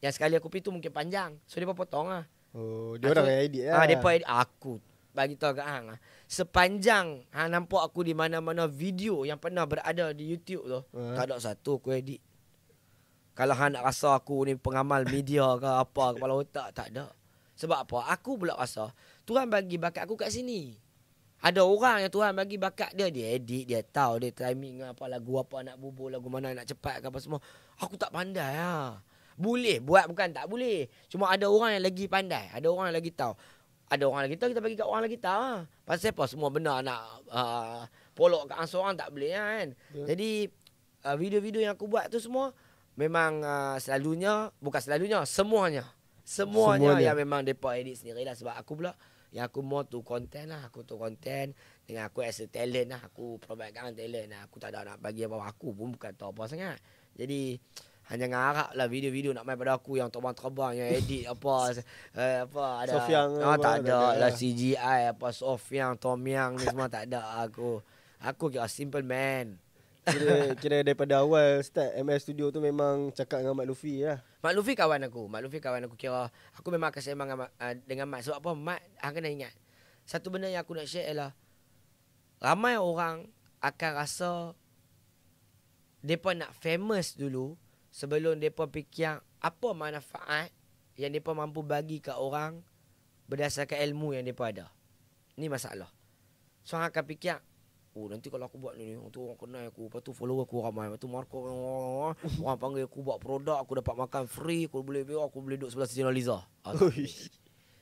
Yang sekali aku pergi tu mungkin panjang. So dia potong lah. Dia orang yang edit lah. Dia edit. Aku bagi tahu kat hang lah. Sepanjang hang nampak aku di mana-mana video yang pernah berada di YouTube tu, tak ada satu aku edit. Kalau hang nak rasa aku ni pengamal media ke apa, kepala otak, tak ada. Sebab apa? Aku pula rasa Tuhan bagi bakat aku kat sini. Ada orang yang Tuhan bagi bakat dia edit, dia tahu dia timing apa, lagu apa nak bubur, lagu mana nak cepat ke apa semua. Aku tak pandai lah. Boleh buat, bukan tak boleh. Cuma ada orang yang lagi pandai, ada orang yang lagi tahu. Ada orang lagi tahu, kita bagi kat orang lagi tahu lah. Pasal apa semua benda nak polok kat seorang tak boleh kan. Jadi video-video yang aku buat tu semua memang semuanya yang memang depa edit sendirilah. Sebab aku pula yang aku mau tu konten lah. Aku tu konten dengan aku as a talent lah. Aku provide kan talent lah. Aku tak ada nak bagi apa-apa. Aku pun bukan tahu apa sangat. Jadi hanya ngarap lah video-video nak main pada aku yang terbang-terbang, yang edit apa ada. Sofiang tak ada lah CGI apa Sofiang, Tom Yang ni semua tak ada aku. Aku kira simple man. Kira daripada awal start MS Studio tu memang cakap dengan Mat Luffy lah. Mat Luffy kawan aku. Kira aku memang akan sembang dengan Mat. Sebab apa? Mat, hang kena ingat. Satu benda yang aku nak share ialah ramai orang akan rasa mereka nak famous dulu sebelum mereka fikir apa manfaat yang mereka mampu bagi ke orang berdasarkan ilmu yang mereka ada. Ini masalah. So, hang akan fikir, nanti kalau aku buat ni, tu orang kenal aku, lepas tu follower aku ramai, lepas tu market orang panggil aku buat produk, aku dapat makan free, aku boleh duduk sebelah Siti Nurhaliza.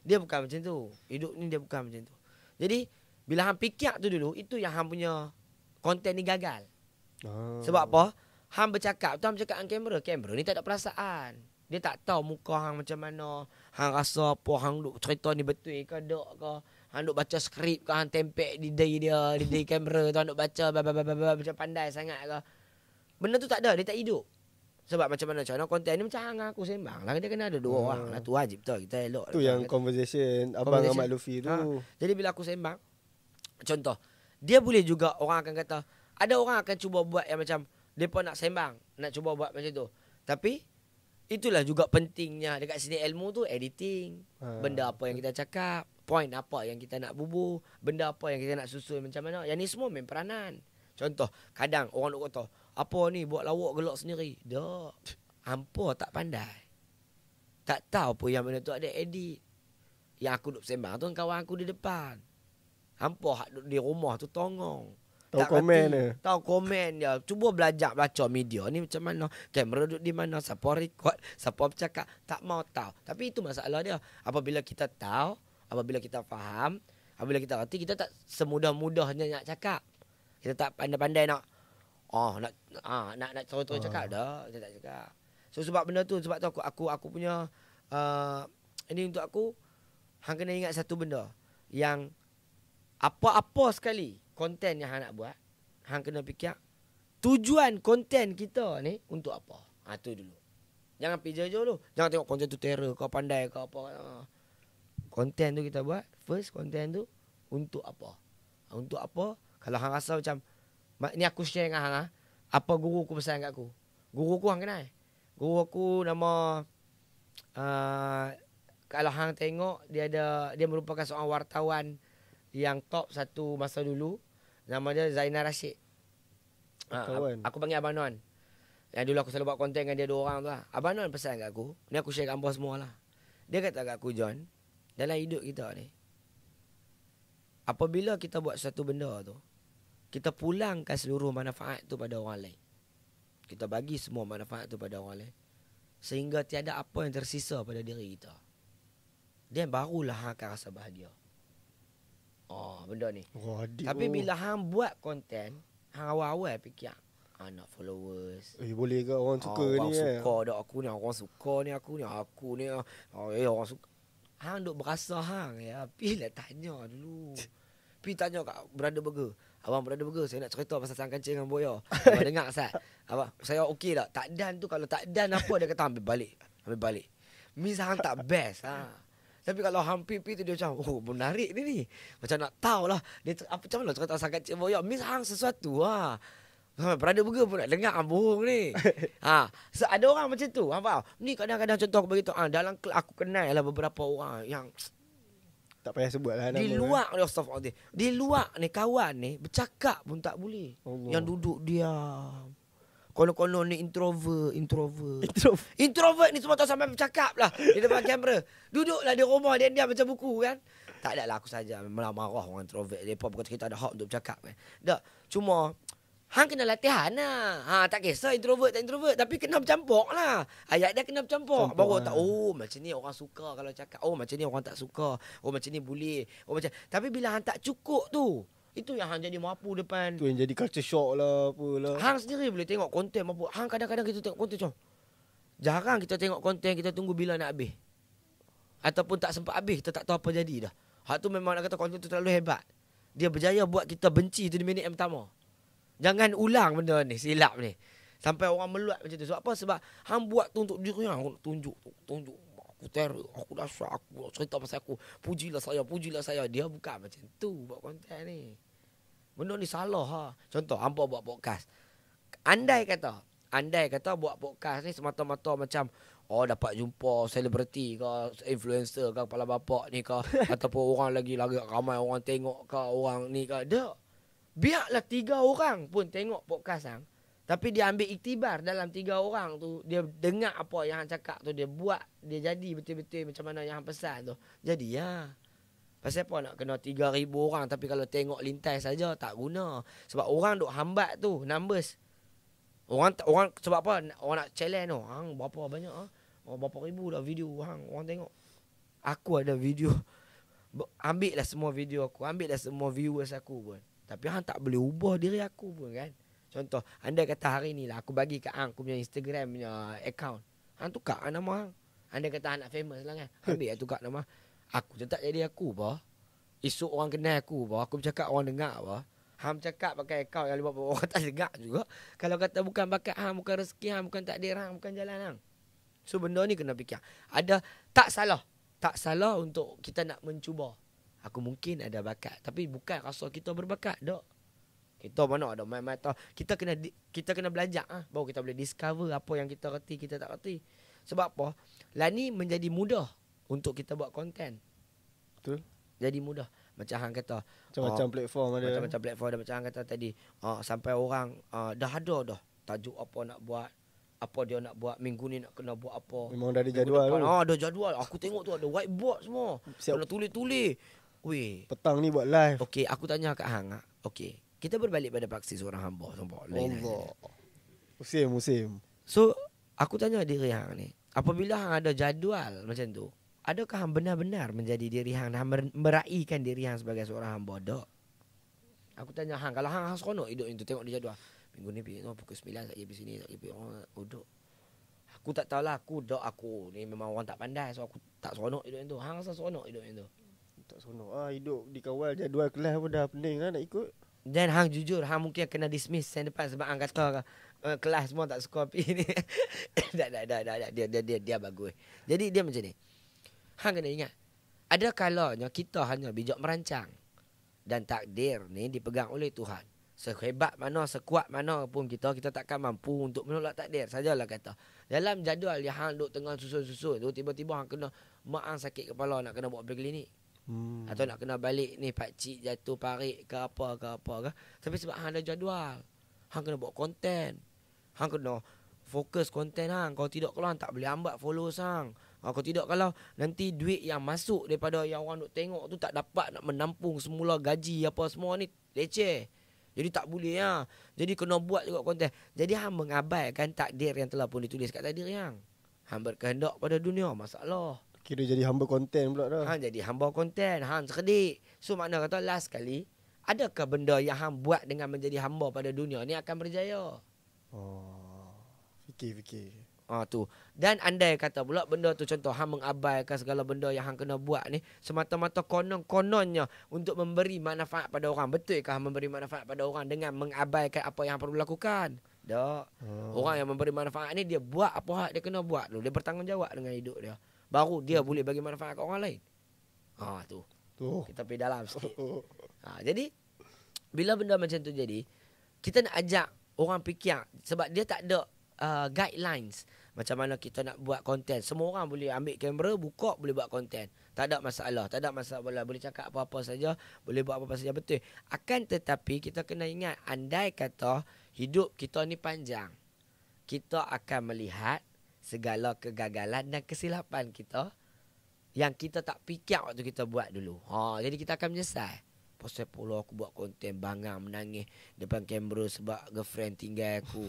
Dia bukan macam tu. Hidup ni dia bukan macam tu. Jadi bila hang fikir tu dulu, itu yang hang punya konten ni gagal. Sebab apa? Hang bercakap tu, hang bercakap dengan kamera ni tak ada perasaan. Dia tak tahu muka hang macam mana, hang rasa apa, hang duk cerita ni betul ke tak ke. Hang duk baca skrip ke, hang tempek di day kamera tu, hang duk baca macam pandai sangat ke. Benda tu tak ada, dia tak hidup. Sebab macam mana konten ni macam hang aku sembang lah. Dia kena ada 2 orang lah. Tu wajib tu kita elok. Tu yang conversation abang dengan Mat Luffy tu. Jadi bila aku sembang, contoh, dia boleh juga orang akan kata, ada orang akan cuba buat yang macam depa nak sembang. nak cuba buat macam tu. Tapi itulah juga pentingnya dekat sini ilmu tu editing. Benda apa yang kita cakap, point apa yang kita nak bubuh, benda apa yang kita nak susun macam mana. Yang ni semua main peranan. Contoh, kadang orang nak kata, apa ni buat lawak gelak sendiri. Dah. Hampa tak pandai. Tak tahu pun yang mana tu ada edit. Yang aku duduk sembang tu kawan aku di depan. Hampa duduk di rumah tu tongong. Tahu komen dia. Tahu komen dia. Cuba belajar baca media ni macam mana. Kamera duduk di mana. Siapa record. Siapa bercakap. Tak mau tahu. Tapi itu masalah dia. Apabila kita tahu. Apabila kita faham. Apabila kita reti. Kita tak semudah-mudahnya nak cakap. Kita tak pandai-pandai nak. Nak terus-terus cakap dah. Kita tak cakap. So sebab benda tu. Sebab tu aku punya. Ini untuk aku. Hang kena ingat satu benda. Yang. Apa-apa sekali. Konten yang hang nak buat, hang kena fikir tujuan konten kita ni untuk apa. Tu dulu. Jangan pergi jauh dulu. Jangan tengok konten tu terror, kau pandai kau apa. Konten tu kita buat, first konten tu untuk apa? Untuk apa? Kalau hang rasa macam ni aku share dengan hang apa guru aku pesan kat aku. Guru aku hang kenal. Guru aku nama kalau hang tengok dia merupakan seorang wartawan yang top satu masa dulu. Nama dia Zainal Rashid. Aku panggil Abang Non. Yang dulu aku selalu buat konten dengan dia 2 orang tu lah. Abang Non pesan kat aku. Ni aku share kat hangpa semua lah. Dia kata kat aku, John. Dalam hidup kita ni. Apabila kita buat satu benda tu. Kita pulangkan seluruh manfaat tu pada orang lain. Kita bagi semua manfaat tu pada orang lain. Sehingga tiada apa yang tersisa pada diri kita. Dia barulah akan rasa bahagia. Benda ni. Tapi bila hang buat konten, hang awal-awal fikir, nak followers. Boleh ke orang suka ni? Orang suka dak aku ni, orang suka ni aku ni. Orang suka. Hang duk berasa hang ya. Pilah tanya dulu. Pi tanya kat Brother Burger. Abang Brother Burger, saya nak cerita pasal sang kancing dengan boya. Abang dengar Ustaz. Abang, saya okey tak? Tak dan tu kalau tak dan apa dia kata ambil balik. Miss hang tak best Tapi kalau hampir tu dia macam, menarik ni. Macam nak tahu lah. Dia macam mana cerita sangat cik boyak. Miss hang sesuatu Brother Burger pun nak dengar bohong ni. So ada orang macam tu. Faham? Ni kadang-kadang contoh aku beritahu. Dalam aku kenal lah beberapa orang yang tak payah sebut lah nama. Di luar ni astagfirullah. Di luar ni kawan ni bercakap pun tak boleh. Allah. Yang duduk diam. Konon-konon ni introvert ni semua tak sampai bercakap lah di depan kamera. Duduklah di rumah dia baca buku kan. Tak ada lah aku saja marah orang introvert. Mereka bukan kita ada hak untuk bercakap kan. Tak. Cuma hang kena latihan lah. Tak kisah introvert tak introvert. Tapi kena bercampur lah. Ayat dia kena bercampur. Baru tak. Macam ni orang suka kalau cakap. Macam ni orang tak suka. Macam ni boleh. Macam. Tapi bila hang tak cukup tu. Itu yang hang jadi mampu depan. Tu yang jadi culture shock lah apalah. Hang sendiri boleh tengok konten mampu. Hang kadang-kadang kita tengok konten macam. Jarang kita tengok konten kita tunggu bila nak habis. Ataupun tak sempat habis kita tak tahu apa jadi dah. Hak tu memang nak kata konten tu terlalu hebat. Dia berjaya buat kita benci tu di minit yang pertama. Jangan ulang benda ni, silap ni. Sampai orang meluat macam tu. Sebab apa? Sebab hang buat tu untuk diri hang. Tunjuk. Aku terror, aku dahsyat, aku cerita pasal aku. Pujilah saya. Dia bukan macam tu buat konten ni. Benda ni salah Contoh, hampa buat podcast. Andai kata buat podcast ni semata-mata macam dapat jumpa selebriti ke, influencer ke, kepala bapak ni ke, ataupun orang lagi ramai orang tengok ke, orang ni ke. Biarlah 3 orang pun tengok podcast hang. Tapi dia ambil iktibar dalam 3 orang tu. Dia dengar apa yang hang cakap tu. Dia buat, dia jadi betul-betul macam mana yang hang pesan tu. Jadi pasal apa nak kena 3,000 orang tapi kalau tengok lintas saja tak guna. Sebab orang duk hambat tu numbers. Orang sebab apa orang nak challenge tu. Hang berapa banyak berapa ribu dah video hang orang tengok. Aku ada video. Ambillah semua video aku, ambillah semua viewers aku pun. Tapi hang tak boleh ubah diri aku pun kan. Contoh, anda kata hari ni lah aku bagi kat hang aku punya Instagram punya account. Hang tukar nama hang. Anda kata hang nak famous lah kan. Ambil tukar nama. Aku tetap jadi aku apa. Esok orang kenal aku apa. Aku bercakap orang dengar apa. Hang cakap pakai account yang 50 orang tak dengar juga. Kalau kata bukan bakat hang, bukan rezeki hang, bukan takdir hang, bukan jalan hang. So benda ni kena fikir. Ada tak salah untuk kita nak mencuba. Aku mungkin ada bakat, tapi bukan rasa kita berbakat dak. Kita mana ada main tahu. Kita kena belajar baru kita boleh discover apa yang kita reti, kita tak reti. Sebab apa? Lah ni menjadi mudah untuk kita buat konten. Betul. Jadi mudah. Macam hang kata Macam-macam platform ada. Macam-macam platform ada. Macam hang kata tadi sampai orang dah ada dah tajuk apa nak buat, apa dia nak buat, minggu ni nak kena buat apa. Memang dah ada jadual tu. Ada jadual. Aku tengok tu ada whiteboard semua. Siap. Kena tulis-tulis. Weh. Petang ni buat live. Okey, aku tanya kat hang. Okey, kita berbalik pada praksi seorang hamba. Allah. Musim. So, aku tanya diri hang ni, apabila hang ada jadual macam tu, adakah hang benar-benar menjadi diri hang dan meraihkan diri hang sebagai seorang hamba? Tak. Aku tanya hang, kalau hang seronok hidup itu tengok di jadual. Minggu ni pergi pukul 9 tak pergi sini, tak pergi duduk. Aku tak tahulah, aku ni memang orang tak pandai, so aku tak seronok hidup itu. Hang rasa seronok hidup itu? Tak seronok hidup dikawal jadual kelas pun dah pening nak ikut. Dan hang jujur, hang mungkin kena dismiss sen depan sebab hang kata kelas semua tak suka pergi ni. Dia bagus. Jadi dia macam ni. Hang kena ingat, ada kalanya kita hanya bijak merancang dan takdir ni dipegang oleh Tuhan. Sehebat mana, sekuat mana pun kita takkan mampu untuk menolak takdir. Sajalah kata. Dalam jadual yang hang duk tengah susun-susun tu, tiba-tiba hang kena mak hang sakit kepala nak kena buat pergi klinik. Atau nak kena balik ni pakcik jatuh parik ke apa ke. Tapi sebab hang ada jadual, hang kena buat konten. Hang kena fokus konten hang. Kalau tidak, kalau hang tak boleh hambat followers hang. Kalau tidak, kalau nanti duit yang masuk daripada yang orang duk tengok tu tak dapat nak menampung semula gaji apa semua ni, leceh. Jadi tak boleh Jadi kena buat juga konten. Jadi hang mengabaikan takdir yang telah pun ditulis kat takdir hang. Hang berkehendak pada dunia, masalah. Kira jadi hamba konten pula dah. Hang jadi hamba konten, hang sekedik. So makna kata last kali, adakah benda yang hang buat dengan menjadi hamba pada dunia ni akan berjaya? Fikir. Tu. Dan andai kata pula benda tu, contoh hang mengabaikan segala benda yang hang kena buat ni semata-mata kononnya untuk memberi manfaat pada orang. Betulkah memberi manfaat pada orang dengan mengabaikan apa yang perlu lakukan? Tak. Orang yang memberi manfaat ni dia buat apa hak dia kena buat dulu. Dia bertanggungjawab dengan hidup dia. Baru dia boleh bagi manfaat kat orang lain. Tu. Kita pergi dalam sikit. Jadi bila benda macam tu jadi, kita nak ajak orang fikir sebab dia tak ada guidelines macam mana kita nak buat konten. Semua orang boleh ambil kamera, buka, boleh buat konten. Tak ada masalah. Boleh cakap apa-apa saja, boleh buat apa-apa saja, betul. Akan tetapi kita kena ingat, andai kata hidup kita ni panjang, kita akan melihat segala kegagalan dan kesilapan kita yang kita tak fikir waktu kita buat dulu. Jadi kita akan menyesal. Pasal pula aku buat konten bangang menangis depan kamera sebab girlfriend tinggal aku.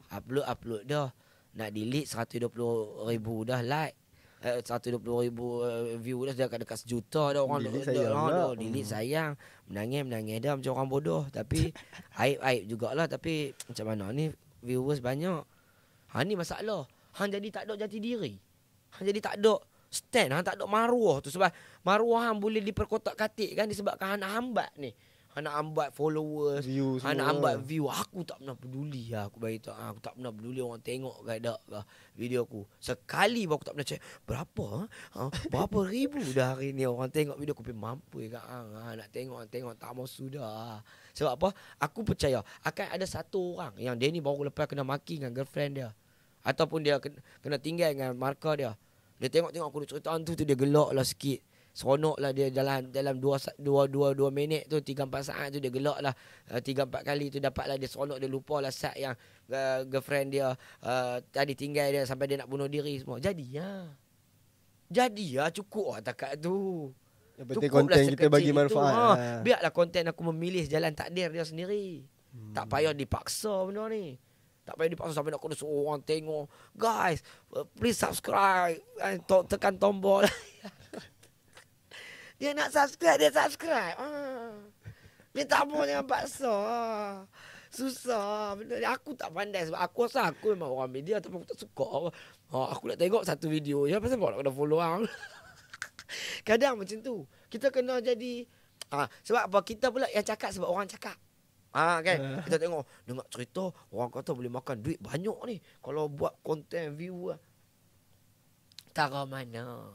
Upload dah. Nak delete 120,000 dah like. 120,000 view dah dekat sejuta dah orang delete sayang. Menangis dah macam orang bodoh. Tapi aib jugalah. Tapi macam mana ni viewers banyak. Ni masalah. Hang jadi tak ada jati diri. Hang jadi tak ada stand. Hang tak ada maruah tu. Sebab maruah hang boleh diperkotak-katik kan disebabkan hang nak hambat ni. Hang nak hambat followers, hang nak hambat view. Aku tak pernah peduli aku bagi tahu. Aku tak pernah peduli orang tengok ke tak ke video aku. Sekali pun aku tak pernah check berapa berapa ribu dah hari ni orang tengok video aku. Mampu ke nak tengok tak mau sudah. Sebab apa? Aku percaya akan ada satu orang yang dia ni baru lepas kena maki dengan girlfriend dia. Ataupun dia kena tinggal dengan markah dia. Dia tengok aku cerita tu dia gelak lah sikit. Seronok lah dia dalam 2 minit tu, 3-4 saat tu dia gelak lah. 3-4 kali tu dapat lah dia seronok. Dia lupa lah saat yang girlfriend dia tadi tinggal dia sampai dia nak bunuh diri semua. Jadi cukup lah takat tu. Yang penting konten kita bagi manfaat. Biarlah konten aku memilih jalan takdir dia sendiri. Tak payah dipaksa benda ni. Tak payah dipaksa sampai nak kena suruh orang tengok. Guys, please subscribe. Tekan tombol. Dia nak subscribe, dia subscribe. Dia tak mau jangan paksa. Susah. Benda ni aku tak pandai sebab aku rasa aku memang orang media tapi aku tak suka. Aku nak tengok satu video je pasal nak kena follow orang. Kadang macam tu. Kita kena jadi sebab apa? Kita pula yang cakap sebab orang cakap. Kan? Kita tengok dengar cerita orang kata boleh makan duit banyak ni kalau buat konten view. Tara mana?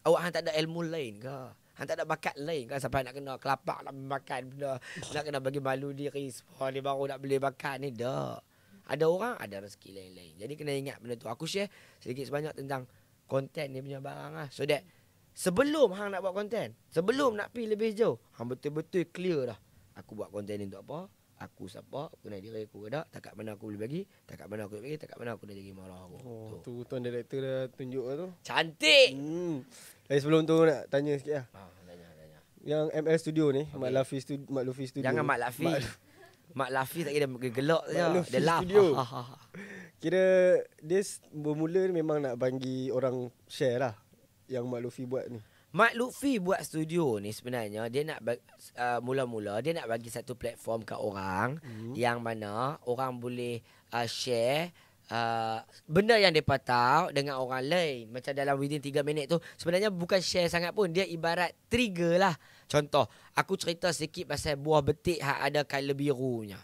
Awak hang tak ada ilmu lain ke? Hang tak ada bakat lain kan sampai nak kena kelapak nak makan benda. Nak kena bagi malu diri semua ni baru nak boleh bakat ni. Tak. Ada orang ada rezeki lain-lain. Jadi kena ingat benda tu. Aku share sedikit sebanyak tentang konten ni punya barang lah. So that sebelum hang nak buat konten, sebelum nak pergi lebih jauh, hang betul-betul clear dah. Aku buat konten ni untuk apa? Aku siapa? Aku nak diri aku ke tak? Takat mana aku boleh bagi? Takat mana aku boleh bagi? Takat mana aku nak jadi marah aku. Tu tuan director dah tunjuk tu. Cantik. Tapi sebelum tu nak tanya sikit lah. Tanya. Yang ML Studio ni, okay. Mak Luffy Studio. Jangan Mak Lafi. Mak Lafi tak kira gelak je. Dia laugh. Kira dia bermula memang nak bagi orang share lah yang Mak Luffy buat ni. Mak Lutfi buat studio ni sebenarnya dia nak mula-mula dia nak bagi satu platform kat orang yang mana orang boleh share benda yang dia tahu dengan orang lain. Macam dalam within 3 minit tu sebenarnya bukan share sangat pun, dia ibarat trigger lah. Contoh, aku cerita sikit pasal buah betik yang ada colour birunya.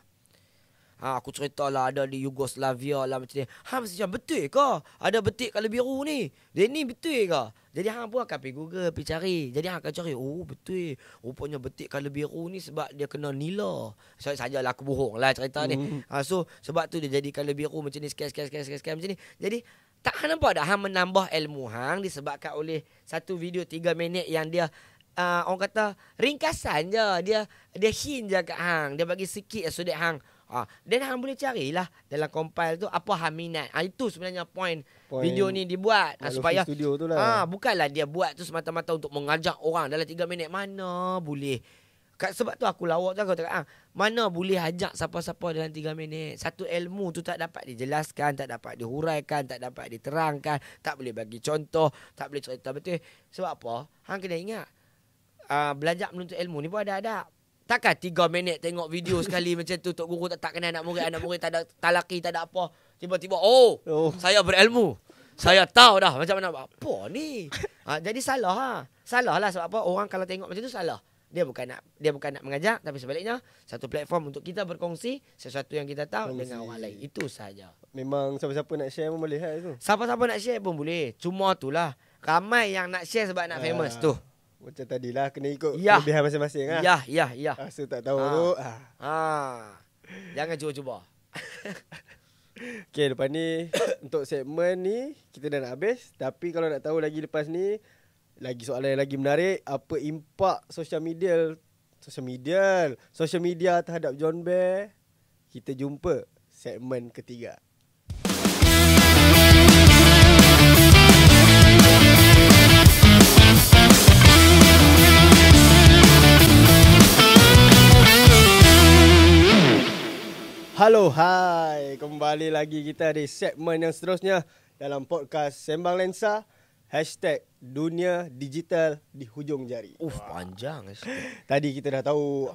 Aku cerita lah ada di Yugoslavia lah macam ni. Macam betul ke? Ada betik colour biru ni. Dia ni betul ke? Jadi hang pun akan pergi Google, pergi cari. Jadi hang akan cari, oh betul. Rupanya betik colour biru ni sebab dia kena nila. Sajalah aku bohong lah cerita ni. So sebab tu dia jadi colour biru macam ni, sekian macam ni. Jadi tak hang nampak dah hang menambah ilmu hang disebabkan oleh satu video 3 minit yang dia orang kata ringkasan je. Dia hint je kat hang. Dia bagi sikit so that hang dan hang boleh carilah dalam compile tu apa hang minat. Itu sebenarnya point video ni dibuat supaya studio tu lah. Bukanlah dia buat tu semata-mata untuk mengajak orang dalam 3 minit. Mana boleh. Sebab tu aku lawak tu aku cakap mana boleh ajak siapa-siapa dalam 3 minit. Satu ilmu tu tak dapat dijelaskan, tak dapat dihuraikan, tak dapat diterangkan, tak boleh bagi contoh, tak boleh cerita betul. Sebab apa? Hang kena ingat belajar menuntut ilmu ni pun ada adab. Takkan 3 minit tengok video sekali macam tu Tok Guru tak kenal anak murid tak ada talaki, tak ada apa. Tiba-tiba saya berilmu. Saya tahu dah macam mana apa ni. Jadi salah lah sebab apa? Orang kalau tengok macam tu salah. Dia bukan nak mengajak, tapi sebaliknya satu platform untuk kita berkongsi sesuatu yang kita tahu dengan orang lain. Itu saja. Memang siapa-siapa nak share pun boleh itu. Siapa-siapa nak share pun boleh. Cuma itulah ramai yang nak share sebab nak famous tu. Macam tadilah kena ikut kelebihan masing-masing lah. Ya. So tak tahu tu. Jangan cuba-cuba. Okay, lepas ni untuk segmen ni kita dah nak habis. Tapi kalau nak tahu lagi lepas ni, lagi soalan yang lagi menarik, apa impak social media terhadap John Bear, kita jumpa segmen ketiga. Halo, hai. Kembali lagi kita di segmen yang seterusnya dalam podcast Sembang Lensa #Dunia Digital di Hujung Jari. Panjang. Tadi kita dah tahu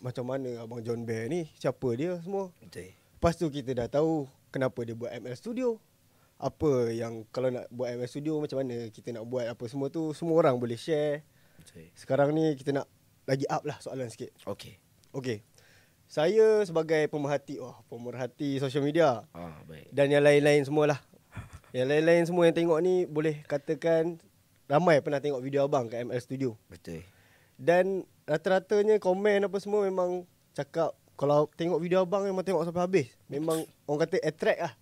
macam mana Abang John Bear ni, siapa dia semua. Betul. Lepas tu kita dah tahu kenapa dia buat ML Studio. Apa yang kalau nak buat ML Studio, macam mana kita nak buat apa semua tu, semua orang boleh share. Betul. Sekarang ni kita nak lagi up lah soalan sikit. Okey. Saya sebagai pemerhati social media baik. dan yang lain-lain semualah. Yang lain-lain semua yang tengok ni boleh katakan ramai pernah tengok video abang kat ML Studio. Betul. Dan rata-ratanya komen apa semua memang cakap kalau tengok video abang memang tengok sampai habis. Memang orang kata attract lah.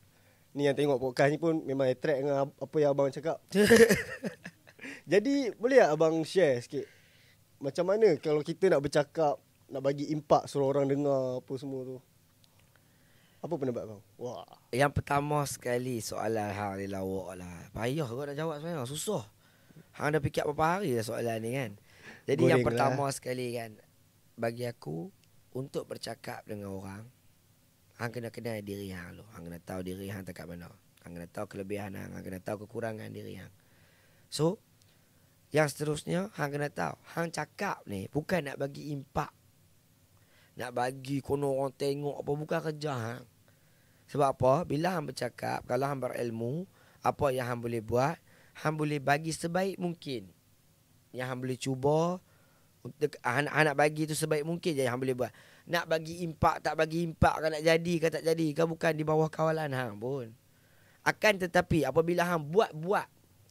Ni yang tengok podcast ni pun memang attract dengan apa yang abang cakap. Jadi boleh tak abang share sikit macam mana kalau kita nak bercakap, nak bagi impak suruh orang dengar apa semua tu? Apa pendapat bang? Yang pertama sekali soalan hang ni lawak lah. Payah kau nak jawab sebenarnya. Susah. Hang dah fikir berapa hari dah soalan ni kan. Jadi goreng yang pertama sekali kan, bagi aku, untuk bercakap dengan orang, hang kena kenal diri hang dulu. Hang kena tahu diri hang tak kat mana. Hang kena tahu kelebihan hang. Hang kena tahu kekurangan diri hang. So, yang seterusnya, hang kena tahu. Hang cakap ni bukan nak bagi impak. Nak bagi kono orang tengok apa, bukan kerja hang. Sebab apa? Bila hang bercakap, kalau hang berilmu, apa yang hang boleh buat, hang boleh bagi sebaik mungkin. Yang hang boleh cuba, hang nak bagi tu sebaik mungkin je yang hang boleh buat. Nak bagi impak, tak bagi impak, kan nak jadi kan tak jadi, kan bukan di bawah kawalan hang pun. Akan tetapi apabila hang buat,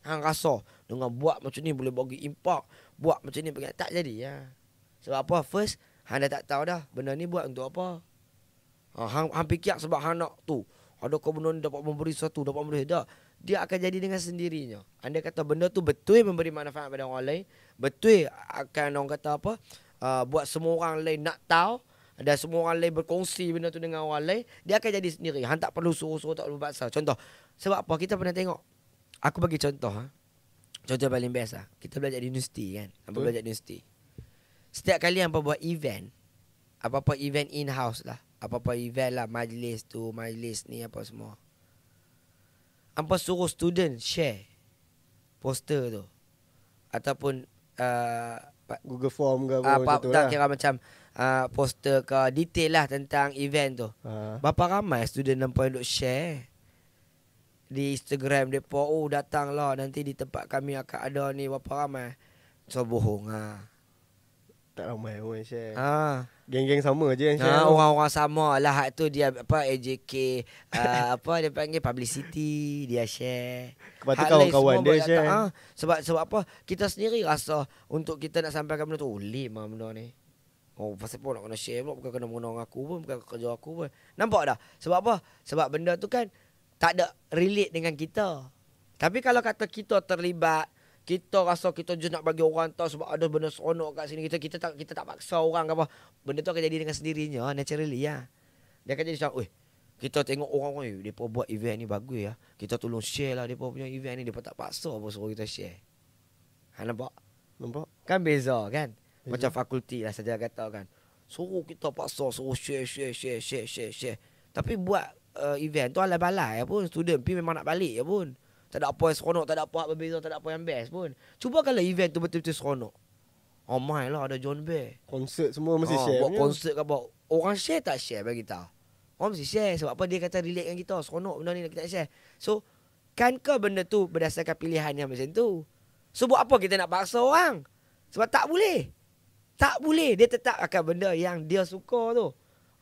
Hang rasa dengan buat macam ni boleh bagi impak, buat macam ni bagi tak jadi ya. Sebab apa? First, hang dah tak tahu dah benda ni buat untuk apa. Hang fikir sebab hang nak tu. Adakah benda ni dapat memberi sesuatu, dapat memberi tak? Dia akan jadi dengan sendirinya. Anda kata benda tu betul memberi manfaat pada orang lain, betul akan orang kata apa? Buat semua orang lain nak tahu dan semua orang lain berkongsi benda tu dengan orang lain, dia akan jadi sendiri. Hang tak perlu suruh-suruh, tak perlu paksa. Contoh, sebab apa? Kita pernah tengok. Aku bagi contoh. Contoh paling best lah. Kita belajar di universiti kan. Hampa belajar di universiti. Setiap kali hampa buat event, apa-apa event in-house lah, apa-apa event lah, majlis tu, majlis ni, apa semua, hampa suruh student share poster tu. Ataupun Google Form ke apa macam tu lah. kira macam poster ke detail lah tentang event tu. Berapa ramai student nampak duk share di Instagram depa, oh datanglah nanti di tempat kami akan ada ni, berapa ramai. So bohong Tak ramai orang share. Geng-geng sama je yang share. Orang-orang sama lah. Hak tu dia apa AJK apa dia panggil publicity, dia share. Lepas tu kawan-kawan dia share. Sebab apa? Kita sendiri rasa untuk kita nak sampaikan benda tu, lame lah benda ni. Pasal pun nak kena share pula, bukan kena mengenang aku pun, bukan kerja aku pun. Nampak dah? Sebab apa? Sebab benda tu kan tak ada relate dengan kita. Tapi kalau kata kita terlibat, kita rasa kita je nak bagi orang tahu sebab ada benda seronok kat sini, kita tak paksa orang ke apa, benda tu akan jadi dengan sendirinya, naturally ya. Dia akan jadi macam, kita tengok orang depa buat event ni bagus ya, kita tolong share lah depa punya event ni, depa tak paksa apa suruh kita share. Nampak? Kan beza kan? Macam fakulti lah saja kata kan, suruh kita paksa, suruh share. Tapi buat event tu alai-balai pun, student pi memang nak balik ya pun. Tak ada apa yang seronok, tak ada apa berbeza, tak ada apa yang best pun. Cuba kalau event tu betul-betul seronok. Main lah ada John Bear. Konsert semua mesti share. Buat konsert ke apa. Orang share tak share bagi tahu. Orang mesti share sebab apa, dia kata relate dengan kita, seronok benda ni kita nak share. So, kan ke benda tu berdasarkan pilihan yang macam tu. So, buat apa kita nak paksa orang? Sebab tak boleh. Tak boleh. Dia tetap akan benda yang dia suka tu.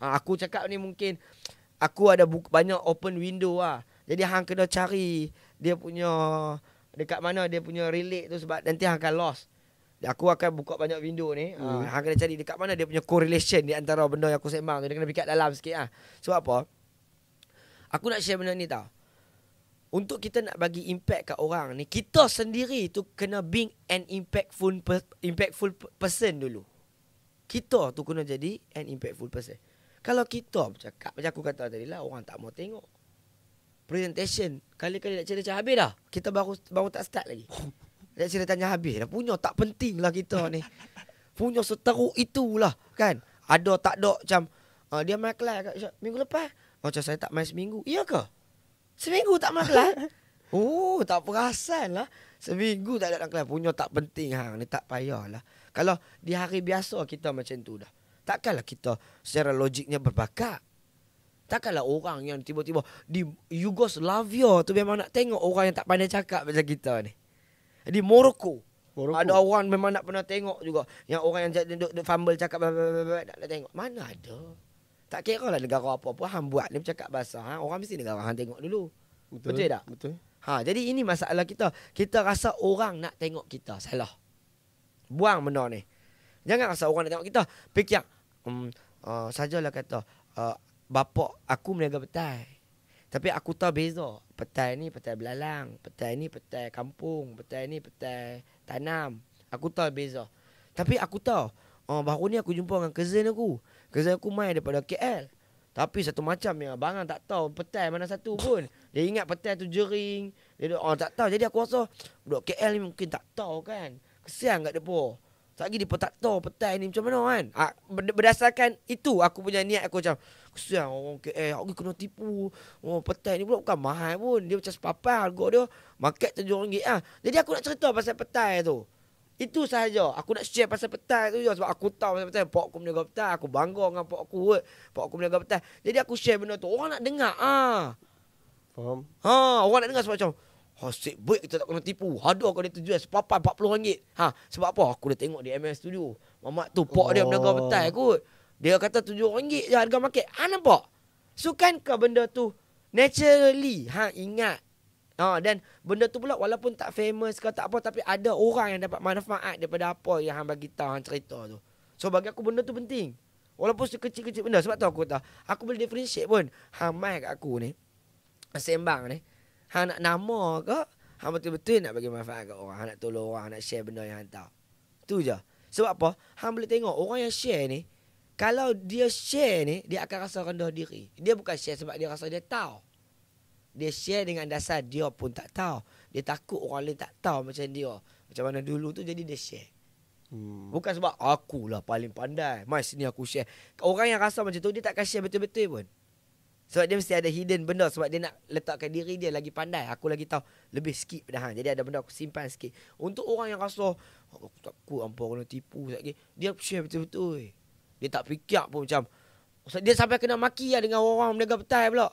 Aku cakap ni mungkin aku ada banyak open window lah. Jadi hang kena cari dia punya dekat mana dia punya relate tu, sebab nanti hang akan lost. Aku akan buka banyak window ni. Hang kena cari dekat mana dia punya correlation di antara benda yang aku sembang tu. Dia kena fikir dalam sikit . Sebab apa? Aku nak share benda ni tau. Untuk kita nak bagi impact kat orang ni, kita sendiri tu kena being an impactful person dulu. Kita tu kena jadi an impactful person. Kalau kita bercakap macam aku kata tadi lah, orang tak mau tengok. Presentation kali-kali nak cerita habis dah. Kita baru tak start lagi. Nak ceritanya habis dah. Punya tak penting lah kita ni. Punya seteruk itulah kan. Ada tak ada macam dia main kelas minggu lepas. Macam saya tak main seminggu. Iya ke? Seminggu tak main kelas? Tak perasan lah. Seminggu tak ada dalam kelas. Punya tak penting hang ni, tak payahlah. Kalau di hari biasa kita macam tu dah. Takkanlah kita secara logiknya berbakat. Takkanlah orang yang tiba-tiba di Yugoslavia tu memang nak tengok orang yang tak pandai cakap macam kita ni. Di Morocco. Ada orang memang nak pernah tengok juga. Yang orang yang duk fumble cakap nak tengok. Mana ada. Tak kira lah negara apa-apa hang buat ni bercakap bahasa. Orang mesti negara hang tengok dulu. Betul tak? Betul. Jadi ini masalah kita. Kita rasa orang nak tengok kita. Salah. Buang benda ni. Jangan rasa orang nak tengok kita. Fikir sajalah kata bapak aku meniaga petai. Tapi aku tahu beza. Petai ni petai belalang, petai ni petai kampung, petai ni petai tanam. Aku tahu beza. Tapi aku tahu baru ni aku jumpa dengan cousin aku. Cousin aku main daripada KL. Tapi satu macam yang abangan tak tahu petai mana satu pun. Dia ingat petai tu jering. Dia tak tahu. Jadi aku rasa budak KL ni mungkin tak tahu kan. Kesian kat depa. Lagi dia pun tak tahu petai ni macam mana kan. Berdasarkan itu aku punya niat, aku macam kesian orang KL, aku kena tipu. Petai ni pula bukan mahal pun. Dia macam sepapan harga dia. Market RM7. Jadi aku nak cerita pasal petai tu. Itu sahaja. Aku nak share pasal petai tu je. Sebab aku tahu pasal petai. Pak aku meniaga petai. Aku bangga dengan pak aku. Pak aku meniaga petai. Jadi aku share benda tu. Orang nak dengar. Faham? Orang nak dengar sebab macam asyik baik kita tak kena tipu. Ada kau dia tu jual sepapan RM40. Sebab apa? Aku dah tengok di MS Studio. Mamat tu pak dia meniaga petai kot. Dia kata RM7 je harga market. Nampak? So kan ke benda tu naturally ingat Dan benda tu pula walaupun tak famous ke tak apa, tapi ada orang yang dapat manfaat daripada apa yang hang bagi tahu, hang cerita tu. So bagi aku benda tu penting. Walaupun sekecil-kecil benda, sebab tu aku tahu. Aku boleh differentiate pun. Hang mai kat aku ni, sembang ni, hang nak nama ke, hang betul-betul nak bagi manfaat kat orang, hang nak tolong orang, nak share benda yang hang tahu. Tu je. Sebab apa? Hang boleh tengok orang yang share ni, kalau dia share ni, dia akan rasa rendah diri. Dia bukan share sebab dia rasa dia tahu. Dia share dengan dasar dia pun tak tahu. Dia takut orang lain tak tahu macam dia. Macam mana dulu tu, jadi dia share. Bukan sebab akulah paling pandai, mas ni aku share. Orang yang rasa macam tu, dia takkan share betul-betul pun. Sebab dia mesti ada hidden benda. Sebab dia nak letakkan diri dia lagi pandai. Aku lagi tahu lebih sikit pada hang. Jadi ada benda aku simpan sikit. Untuk orang yang rasa aku takut hampa kena tipu lagi, dia share betul-betul. Dia tak fikir pun macam, dia sampai kena maki lah dengan orang meniaga petai pula.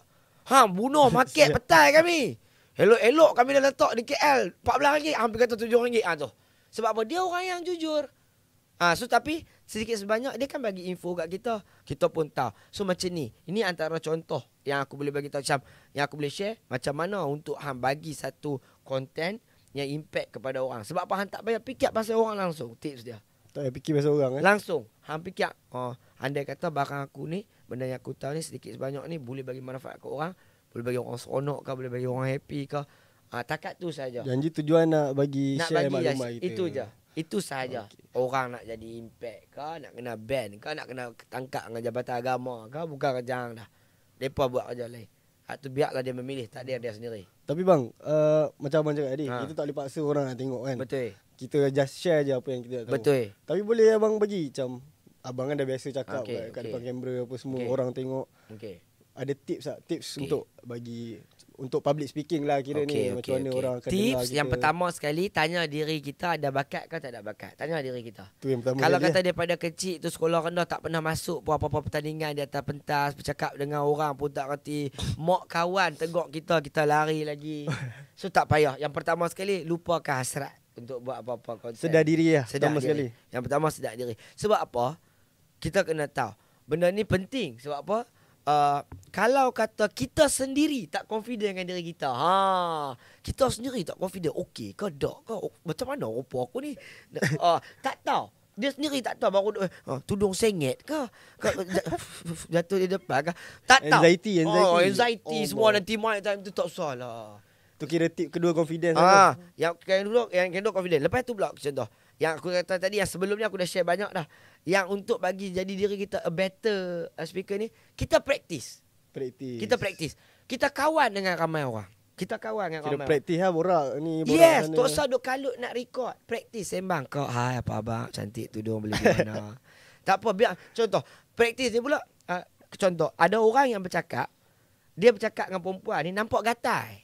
Bunuh market petai kami. Elok-elok kami dah letak di KL RM14, hampir kata RM7 tu. Sebab apa? Dia orang yang jujur. So tapi sedikit sebanyak dia kan bagi info kat kita. Kita pun tahu. So macam ni. Ini antara contoh yang aku boleh bagi tahu, macam yang aku boleh share macam mana untuk hang bagi satu konten yang impact kepada orang. Sebab apa? Hang tak payah fikir pasal orang langsung. Tips dia. Tak payah fikir pasal orang langsung. Hang fikir, andai kata barang aku ni, benda yang aku tahu ni sedikit sebanyak ni boleh bagi manfaat ke orang, boleh bagi orang seronok ke, boleh bagi orang happy ke. Takat tu saja. Janji tujuan nak bagi nak share bagi maklumat kita. Itu je. Itu saja. Okay. Orang nak jadi impact ke, nak kena ban ke, nak kena tangkap dengan Jabatan Agama ke, bukan kerja hang dah. Depa buat kerja lain. Tu biarlah dia memilih, tak dia sendiri. Tapi bang, macam abang cakap tadi, kita tak boleh paksa orang nak tengok kan. Betul. Kita just share je apa yang kita tahu. Betul. Tapi boleh abang bagi macam, abang kan dah biasa cakap kat depan kamera apa semua, orang tengok. Ada tips tak? Tips untuk bagi, untuk public speaking lah kira ni. Macam mana orang akan dengar kita. Tips yang pertama sekali, tanya diri kita ada bakat ke tak ada bakat. Tanya diri kita. Tu yang pertama. Kalau kata daripada kecil tu sekolah rendah tak pernah masuk pun apa-apa pertandingan di atas pentas, bercakap dengan orang pun tak reti. Mak kawan tegok kita lari lagi. So tak payah. Yang pertama sekali, lupakan hasrat untuk buat apa-apa konten. Sedar diri lah. Sedar diri. Sekali. Yang pertama sedar diri. Sebab apa? Kita kena tahu. Benda ni penting. Sebab apa? Kalau kata kita sendiri tak confident dengan diri kita, kita sendiri tak confident, okey ke tak ke, macam mana rupa aku ni, tak tahu. Dia sendiri tak tahu, baru tudung sengit ke jatuh di depan ke, tak tahu. Anxiety semua nanti mic time tu tak salah. Tu kira tip kedua, confidence. Yang kedua confidence. Lepas tu pula contoh yang aku kata tadi, yang sebelumnya aku dah share banyak dah. Yang untuk bagi jadi diri kita a better speaker ni, kita practice. Kita practice. Kita kawan dengan ramai orang. Kita kawan dengan ramai orang. Kira practice lah borak ni. Yes, tak usah duk kalut nak record. Practice sembang. Kau, hai apa abang, cantik tudung beli di mana. Tak apa, biar. Contoh, practice ni pula. Contoh, ada orang yang bercakap. Dia bercakap dengan perempuan ni, nampak gatai.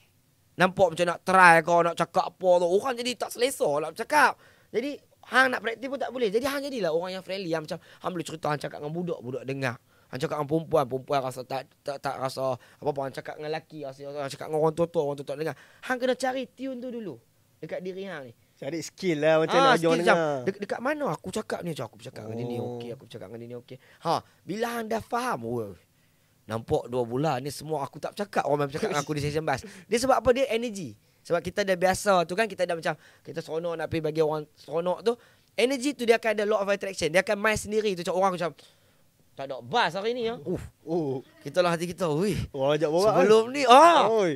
Nampak macam nak try kau, nak cakap apa tu. Orang jadi tak selesa nak bercakap. Jadi hang nak praktis pun tak boleh. Jadi hang jadilah orang yang friendly, yang macam hang boleh cerita, hang cakap dengan budak dengar. Hang cakap dengan perempuan rasa tak rasa apa-apa. Hang cakap dengan lelaki rasa, hang cakap dengan orang tua dengar. Hang kena cari tune tu dulu dekat diri hang ni. Cari skill lah macam nak bagi orang dengar. Dekat mana aku cakap ni, aku bercakap dengan dia ni okey, aku bercakap dengan dia ni okey. Bila hang dah faham, nampak 2 bulan ni semua aku tak bercakap, orang bercakap dengan aku di session bas. Dia sebab apa? Dia energy. Sebab kita dah biasa tu kan, kita dah macam kita seronok nak pergi bagi orang seronok tu, energy tu dia akan ada law of attraction. Dia akan main sendiri tu, orang macam tak ada bas hari ni kita lah hati kita, orang ajak borak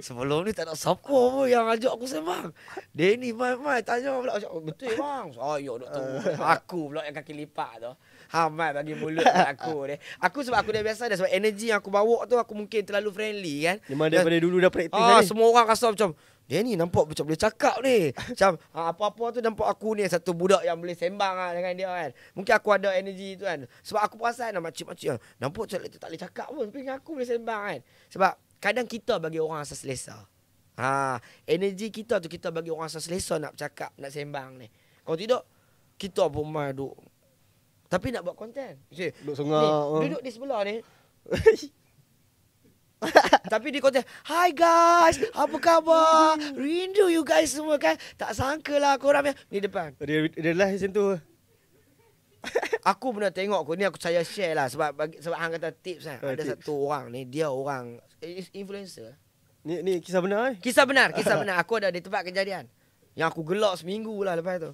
sebelum ni tak ada siapa pun yang ajak aku sembang. Dia ni mai tanya pula, betul bang. Doktor aku pula yang kaki lipat tu. Mai bagi mulut aku ni. Aku sebab aku dah biasa dah, sebab energy yang aku bawa tu aku mungkin terlalu friendly kan. Memang daripada dulu dah praktis semua orang rasa macam dia ni nampak macam boleh cakap ni. Macam apa-apa tu nampak aku ni satu budak yang boleh sembang dengan dia kan. Mungkin aku ada energy tu kan. Sebab aku perasan makcik-makcik nampak macam tak boleh cakap pun, tapi aku boleh sembang kan. Sebab kadang kita bagi orang rasa selesa. Energy kita tu kita bagi orang rasa selesa nak bercakap, nak sembang ni. Kalau tidak, kita pun main duk. Tapi nak buat konten. Duk sengak. Duduk di sebelah ni. Tapi di konten, hi guys, apa khabar? Rindu you guys semua kan. Tak sangka lah korang ni depan. Dia lah macam tu. Aku pernah tengok ni, aku saya share lah. Sebab hang kata tips kan. Ada satu orang ni, dia orang influencer. Ni kisah benar Kisah benar. Aku ada di tempat kejadian. Yang aku gelak seminggu lah lepas tu.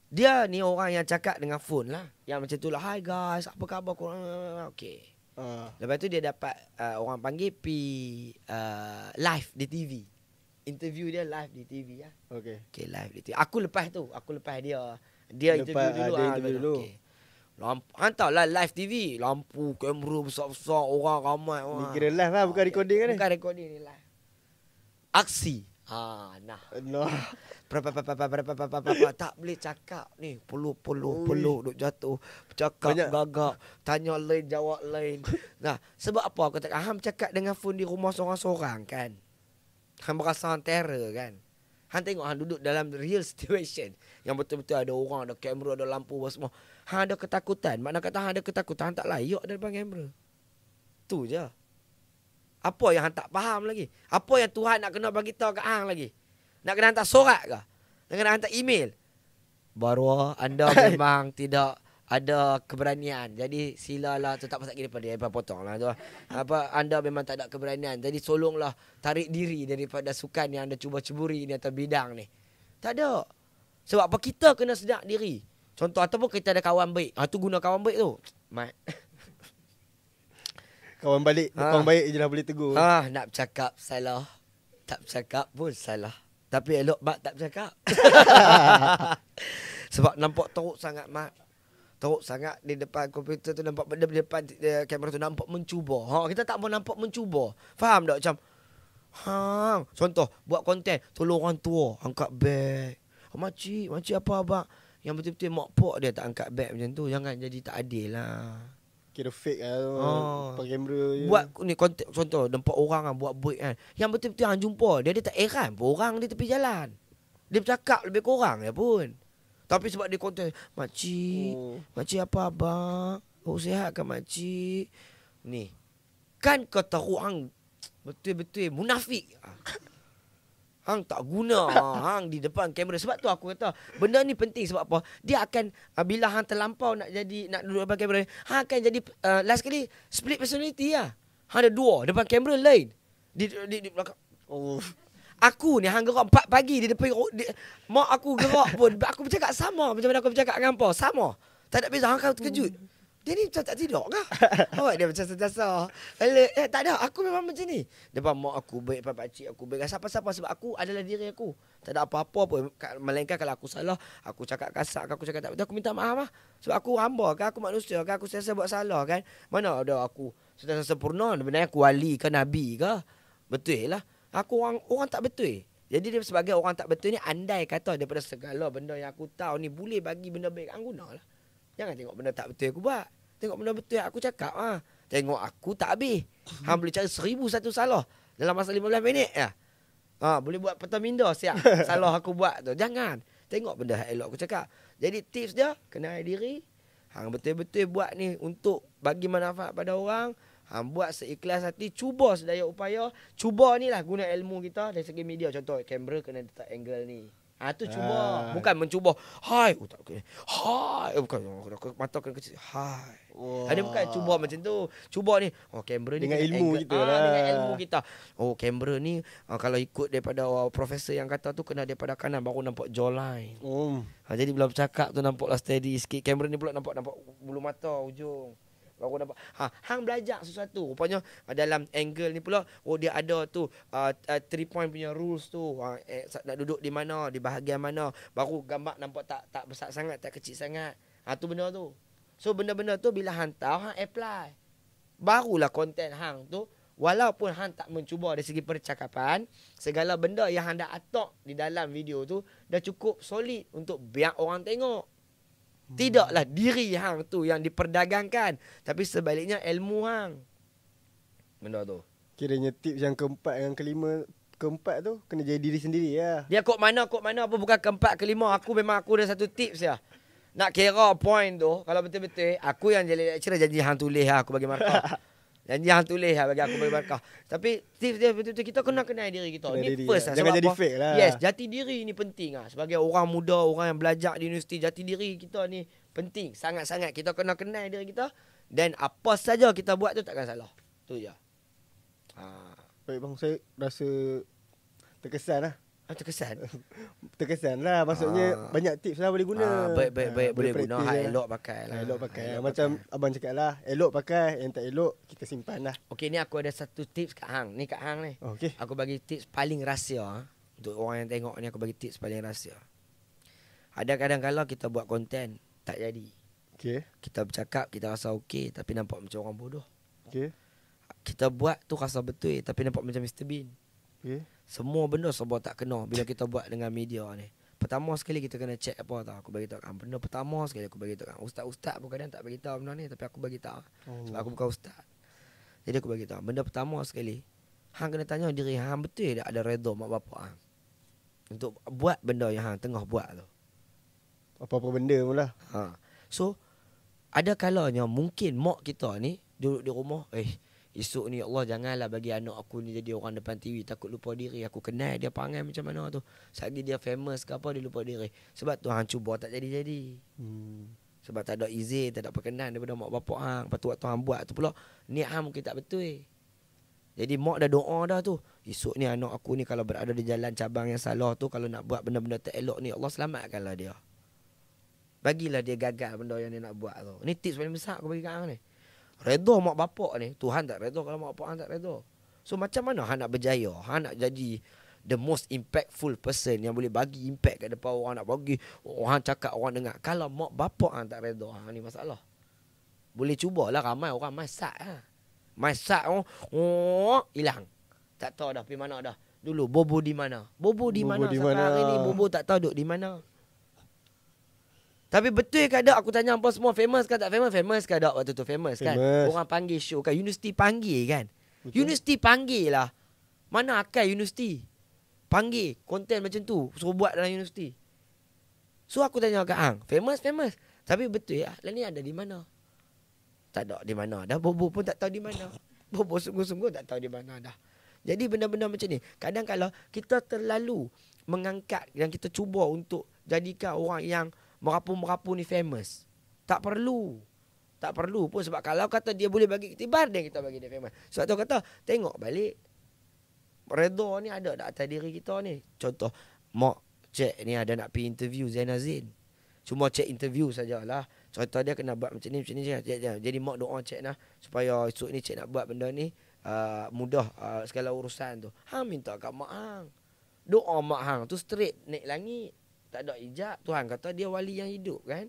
Dia ni orang yang cakap dengan phone lah. Yang macam tu lah. Hi guys, apa khabar korang? Okay. Lepas tu dia dapat orang panggil live di TV. Interview dia live di TV lah. Okay, live di TV. Aku lepas dia. Dia interview dulu. Okay. Hantar lah live TV. Lampu, kamera besar-besar, orang ramai. Ni kira live lah, bukan recording kan ni? Bukan recording ni live. Aksi. Nah. Tak boleh cakap ni. Peluk duk jatuh. Cakap gagap. Tanya lain, jawab lain. Nah, sebab apa aku tak Ham cakap dengan phone di rumah seorang-seorang kan. Ham berasa terror kan. Han tengok Han duduk dalam real situation yang betul-betul ada orang, ada kamera, ada lampu semua. Han ada ketakutan. Makna kata Han ada ketakutan, Han tak layak ada depan kamera. Tu je. Apa yang Han tak faham lagi? Apa yang Tuhan nak kena bagi tahu kat Hang lagi? Nak kena hantar surat ke? Nak kena hantar email? Baru anda memang tidak ada keberanian. Jadi silalah tu tak pasal daripada dia potong lah tu. Anda memang tak ada keberanian. Jadi tolonglah tarik diri daripada sukan yang anda cuba ceburi ni atau bidang ni. Tak ada. Sebab apa kita kena sedar diri. Contoh ataupun kita ada kawan baik. Tu guna kawan baik tu. Mat. Kawan baik je lah boleh tegur. Nak bercakap salah. Tak bercakap pun salah. Tapi elok mat tak bercakap. Sebab nampak teruk sangat mat. Teruk sangat di depan komputer tu, nampak benda di depan kamera tu nampak mencuba. Kita tak mau nampak mencuba. Faham tak macam contoh buat konten, tolong orang tua angkat beg. Makcik apa abang? Yang betul-betul mak pak dia tak angkat beg macam tu. Jangan jadi tak adil lah. Kira fake lah tu. Pakai kamera je. Buat ni konten, contoh nampak orang buat beg kan. Yang betul-betul hang jumpa dia tak heran pun orang di tepi jalan. Dia bercakap lebih kurang ya pun. Tapi sebab dia konten, makcik apa abang? Sihat kan makcik? Ni. Kan kau tahu hang betul-betul munafik. Hang tak guna hang di depan kamera. Sebab tu aku kata benda ni penting sebab apa? Dia akan bila hang terlampau nak duduk depan kamera, hang akan jadi last kali split personality lah. Hang ada dua depan kamera lain. Di belakang. Aku ni hang gerak 4 pagi di depan mak aku gerak pun aku bercakap sama macam mana aku bercakap dengan apa. Sama. Tak ada beza. Hang kau terkejut. Dia ni macam tak tidur ke? Dia macam sentiasa. Tak ada. Aku memang macam ni. Depan mak aku baik, depan pakcik aku baik. Siapa-siapa sebab aku adalah diri aku. Tak ada apa-apa pun. Melainkan kalau aku salah, aku cakap kasar, aku cakap tak betul, aku minta maaf lah. Sebab aku hamba kan, aku manusia kan, aku sentiasa buat salah kan. Mana ada aku sentiasa sempurna. Sebenarnya aku wali ke nabi ke? Betul lah. Aku orang tak betul. Jadi dia sebagai orang tak betul ni, andai kata daripada segala benda yang aku tahu ni boleh bagi benda baik, hang gunalah. Jangan tengok benda tak betul aku buat. Tengok benda betul yang aku cakap. Tengok aku tak habis. Hang boleh cari 1001 salah dalam masa 15 minit ya. Boleh buat peta minda siap salah aku buat tu. Jangan. Tengok benda elok aku cakap. Jadi tips dia, kenal diri. Hang betul-betul buat ni untuk bagi manfaat pada orang. Hang buat seikhlas hati, cuba sedaya upaya. Cuba ni lah guna ilmu kita dari segi media. Contoh kamera kena letak angle ni. Tu cuba. Bukan mencuba. Hai. Tak okey. Hai. Bukan. Mata kena kecil. Hai. Ada bukan cuba macam tu. Cuba ni. Kamera ni dengan ilmu angle. kita lah. Dengan ilmu kita. Kamera ni kalau ikut daripada profesor yang kata tu kena daripada kanan baru nampak jawline. Jadi bila bercakap tu nampaklah steady sikit. Kamera ni pula nampak bulu mata ujung. Baru nampak. Hang belajar sesuatu. Rupanya dalam angle ni pula, dia ada tu 3 point punya rules tu. Nak duduk di mana, di bahagian mana. Baru gambar nampak tak besar sangat, tak kecil sangat. Tu benda tu. So benda-benda tu bila hang tahu, hang apply. Barulah konten hang tu, walaupun hang tak mencuba dari segi percakapan, segala benda yang hang dah atok di dalam video tu dah cukup solid untuk biar orang tengok. Tidaklah diri hang tu yang diperdagangkan, tapi sebaliknya ilmu hang. Benda tu. Kiranya tips yang keempat dengan keempat tu kena jadi diri sendiri ya. Dia kok mana apa bukan keempat kelima. Aku ada satu tips ya. Nak kira point tu, kalau betul-betul aku yang jadi lecturer, janji hang tulis aku bagi markah. Janji hang tulis bagi aku bagi markah. Tapi tips dia betul-betul kita kena kenal diri kita. Ni diri first lah. Jangan jadi fake lah. Yes, jati diri ni penting Sebagai orang muda, orang yang belajar di universiti, jati diri kita ni penting. Sangat-sangat kita kena kenal diri kita. Dan apa saja kita buat tu takkan salah. Tu je. Baik bang, saya rasa terkesan lah. Terkesan? Terkesan lah, maksudnya banyak tips lah boleh guna. Baik boleh guna. Elok pakai lah. Elok pakai. Macam abang cakap lah, elok pakai, yang tak elok kita simpan lah. Okey, ni aku ada satu tips kat Hang. Ni kat Hang ni. Okay. Aku bagi tips paling rahsia. Untuk orang yang tengok ni, aku bagi tips paling rahsia. Ada kadang-kadang kita buat konten tak jadi. Okay. Kita bercakap, kita rasa okey, tapi nampak macam orang bodoh. Okay. Kita buat tu rasa betul, tapi nampak macam Mr. Bean. Okay. Semua benda sebab tak kena bila kita buat dengan media ni. Pertama sekali kita kena check apa tau. Aku bagi tahu kan. Benda pertama sekali aku bagi tahu kan. Ustaz-ustaz pun kadang tak bagi tahu benda ni, tapi aku bagi tahu. Sebab aku bukan ustaz. Jadi aku bagi tahu. Benda pertama sekali, hang kena tanya diri hang betul tak ada redha mak bapak hang untuk buat benda yang hang tengah buat tu. Apa-apa benda pun lah. So ada kalanya mungkin mak kita ni duduk di rumah, esok ni Allah janganlah bagi anak aku ni jadi orang depan TV, takut lupa diri. Aku kenal dia perangai macam mana tu. Selagi dia famous ke apa, dia lupa diri. Sebab tu hang cuba tak jadi-jadi. Sebab tak ada izin, tak ada perkenan daripada mak bapak hang. Lepas tu waktu hang buat tu pula, niat hang mungkin tak betul. Jadi mak dah doa dah tu. Esok ni anak aku ni kalau berada di jalan cabang yang salah tu, kalau nak buat benda-benda tak elok ni, Allah selamatkanlah dia. Bagilah dia gagal benda yang dia nak buat tu. Ni tips paling besar aku bagi kat hang ni. Redha mak bapak ni, Tuhan tak redha kalau mak bapak hang tak redha. So macam mana hang nak berjaya? Hang nak jadi the most impactful person yang boleh bagi impact kat depan orang, nak bagi orang cakap, orang dengar. Kalau mak bapak hang tak redha, hang ni masalah. Boleh cubalah, ramai orang masak ha. Masak hilang. Tak tahu dah pergi mana dah. Dulu Bobo di mana? Bobo di mana? Sampai hari ni Bobo tak tahu duduk di mana. Tapi betul ke tak aku tanya apa semua famous ke tak famous? Famous ke tak waktu tu? Famous kan? Orang panggil show kan? Universiti panggil kan? Betul? Universiti panggil lah. Mana akal universiti? Panggil konten macam tu, suruh buat dalam universiti. So aku tanya kat hang, famous. Tapi betul ya, lah ni ada di mana? Tak ada di mana dah. Bobo pun tak tahu di mana. Bobo sungguh-sungguh tak tahu di mana dah. Jadi benda-benda macam ni, kadang kalau kita terlalu mengangkat dan kita cuba untuk jadikan orang yang merapu-merapu ni famous. Tak perlu pun, sebab kalau kata dia boleh bagi iktibar, dia kita bagi dia famous. Sebab tu kata, tengok balik redha ni ada tak atas diri kita ni. Contoh, mak cik ni ada nak pergi interview Zainal Zain. Cuma cik interview sajalah. Contoh dia kena buat macam ni. Jadi mak doa cik nah supaya esok ni cik nak buat benda ni mudah segala urusan tu. Hang minta kat mak hang. Doa mak hang tu straight naik langit. Tak ada ijab. Tuhan kata dia wali yang hidup kan.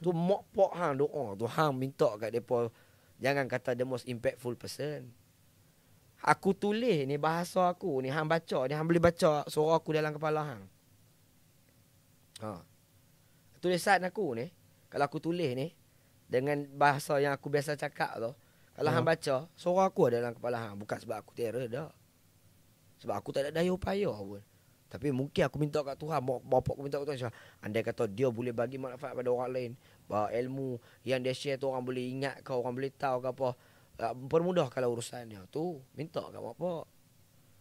Tu mak pak hang doa tu, hang minta kat depa jangan kata the most impactful person. Aku tulis ni bahasa aku ni, hang baca ni, hang boleh baca suara aku dalam kepala hang. Tulisan aku ni, kalau aku tulis ni dengan bahasa yang aku biasa cakap tu, kalau hang baca, suara aku ada dalam kepala hang. Bukan sebab aku terror dah. Sebab aku tak ada daya upaya pun. Tapi mungkin aku minta kat Tuhan, bapak aku minta kat Tuhan, andai kata dia boleh bagi manfaat pada orang lain, bahawa ilmu yang dia share tu orang boleh ingat ke, orang boleh tahu ke apa, permudahkanlah urusannya tu, minta kat mak pak.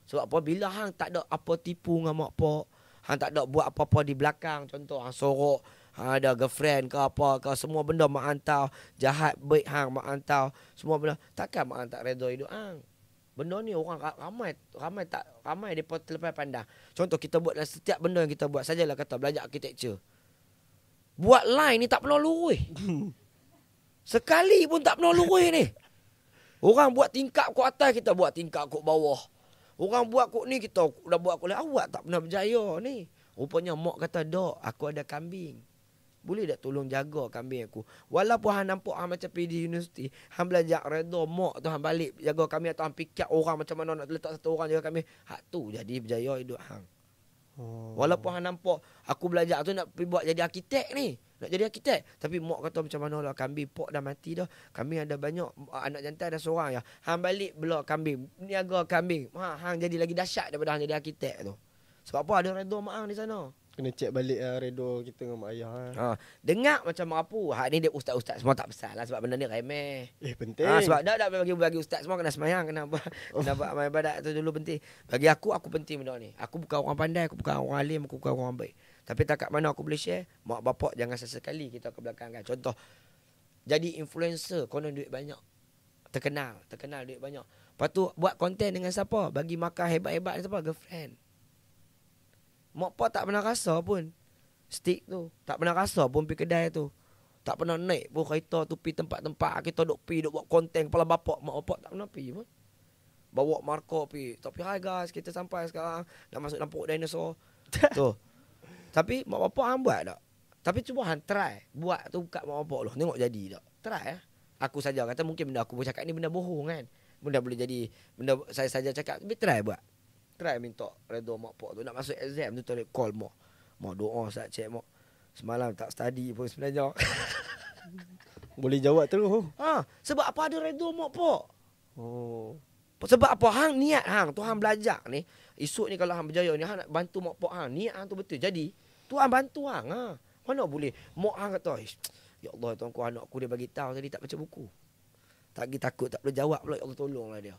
Sebab apa, bila hang tak ada apa tipu dengan mak pak, hang tak ada buat apa-apa di belakang, contoh hang sorok, hang ada girlfriend ke apa ke, semua benda mak hang tahu, jahat baik hang mak hang tahu, semua benda, takkan mak hang tak redha hidup hang. Benda ni orang ramai depa terlepas pandang. Contoh kita buat dalam setiap benda yang kita buat, sajalah kata belajar architecture. Buat line ni tak pernah lurus. Sekali pun tak pernah lurus ni. Orang buat tingkap kot atas, kita buat tingkap kot bawah. Orang buat kot ni, kita dah buat kot lain. Awak tak pernah berjaya ni. Rupanya mak kata, "Dok, aku ada kambing. Boleh tak tolong jaga kambing aku?" Walaupun hang nampak hang macam pergi di universiti, hang belajar redha mak tu, hang balik jaga kambing, atau hang fikir orang macam mana nak letak satu orang jaga kambing, hak tu jadi berjaya hidup hang. Walaupun hang nampak aku belajar tu nak pergi buat jadi arkitek ni, nak jadi arkitek, tapi mak kata macam mana lah, kambing pok dah mati dah, kambing ada banyak, anak jantan ada seorang ya. Hang balik bela kambing, niaga kambing, hang jadi lagi dahsyat daripada hang jadi arkitek tu. Sebab apa, ada redha mak hang di sana. Kena check balik redha kita dengan mak ayah. Dengar macam merapu. Hak ni dia ustaz-ustaz semua tak besar lah, sebab benda ni remeh. Penting. Sebab dah bagi ustaz semua kena semayang, kena buat amal ibadat tu dulu penting. Bagi aku penting benda ni. Aku bukan orang pandai, aku bukan orang alim, aku bukan orang baik. Tapi takat mana aku boleh share, mak bapak jangan sesekali kita ke belakang kan. Contoh, jadi influencer, konon duit banyak. Terkenal duit banyak. Lepas tu buat konten dengan siapa? Bagi makan hebat-hebat siapa? Girlfriend. Mak pak tak pernah rasa pun stick tu. Tak pernah rasa pun pergi kedai tu. Tak pernah naik pun kereta tu pergi tempat-tempat kita duk buat konten kepala bapak. Mak bapak tak pernah pergi pun. Bawa Marco pergi. Tapi hai guys, kita sampai sekarang. Nak masuk dalam pokok dinosaur. Tu. Tapi mak bapak hang buat tak? Tapi cuba hang try. Buat tu kat mak bapak lu. Tengok jadi tak? Try Aku saja kata mungkin benda aku bercakap ni benda bohong kan. Benda boleh jadi. Benda saya saja cakap. Tapi try buat. Try minta redha mak pak tu. Nak masuk exam tu tadi call mak. Mak doa saat cek mak. Semalam tak study pun sebenarnya. Boleh jawab terus. Sebab apa ada redha mak pak? Oh. Sebab apa hang niat hang tu hang belajar ni. Esok ni kalau hang berjaya ni hang nak bantu mak pak hang. Niat hang tu betul. Jadi Tuhan bantu hang. Mana boleh mak hang kata, ya Allah tuanku anak aku dia bagi tahu tadi tak baca buku. Tak pergi takut tak boleh jawab pula. Ya Allah tolonglah dia.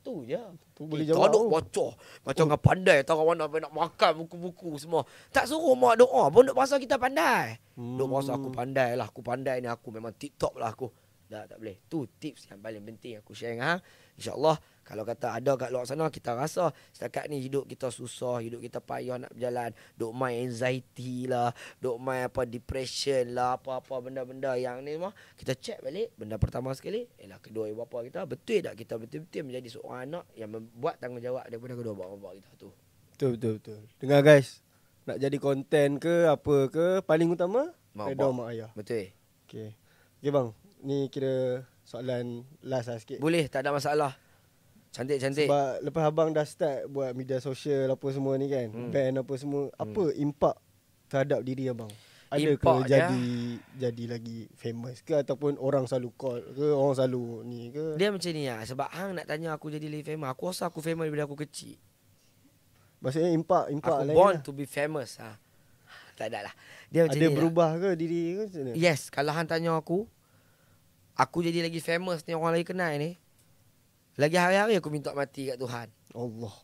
Tu je. Tu boleh jawab. Tak baca. Macam orang pandai tahu mana nak makan buku-buku semua. Tak suruh mak doa pun duk pasal kita pandai. Duk pasal aku pandai lah. Aku pandai ni aku memang tip-top lah aku. Tak boleh. Tu tips yang paling penting aku share dengan hang. InsyaAllah kalau kata ada kat luar sana kita rasa setakat ni hidup kita susah, hidup kita payah nak berjalan, duk main anxiety lah, duk main apa depression lah, apa-apa benda-benda yang ni semua, kita check balik. Benda pertama sekali ialah kedua ibu bapa kita betul tak kita betul-betul menjadi seorang anak yang membuat tanggungjawab daripada kedua bapa kita tu. Betul. Dengar guys. Nak jadi konten ke apa ke, paling utama redha mak ayah. Betul. Okey bang. Ni kira soalan last lah sikit. Boleh, tak ada masalah. Cantik-cantik. Sebab lepas abang dah start buat media sosial apa semua ni kan, band apa semua, apa impak terhadap diri abang? Ada ke jadi lagi famous ke, ataupun orang selalu call ke, orang selalu ni ke? Dia macam ni lah. Sebab hang nak tanya aku jadi lebih famous, aku rasa aku famous daripada aku kecil. Maksudnya impak aku lain born lah. To be famous. Tak ada lah. Dia macam ada ni berubah lah. Ke diri ke macam mana? Yes. Kalau hang tanya aku jadi lagi famous ni, orang lagi kenal ni, lagi hari-hari aku minta mati kat Tuhan. Allah.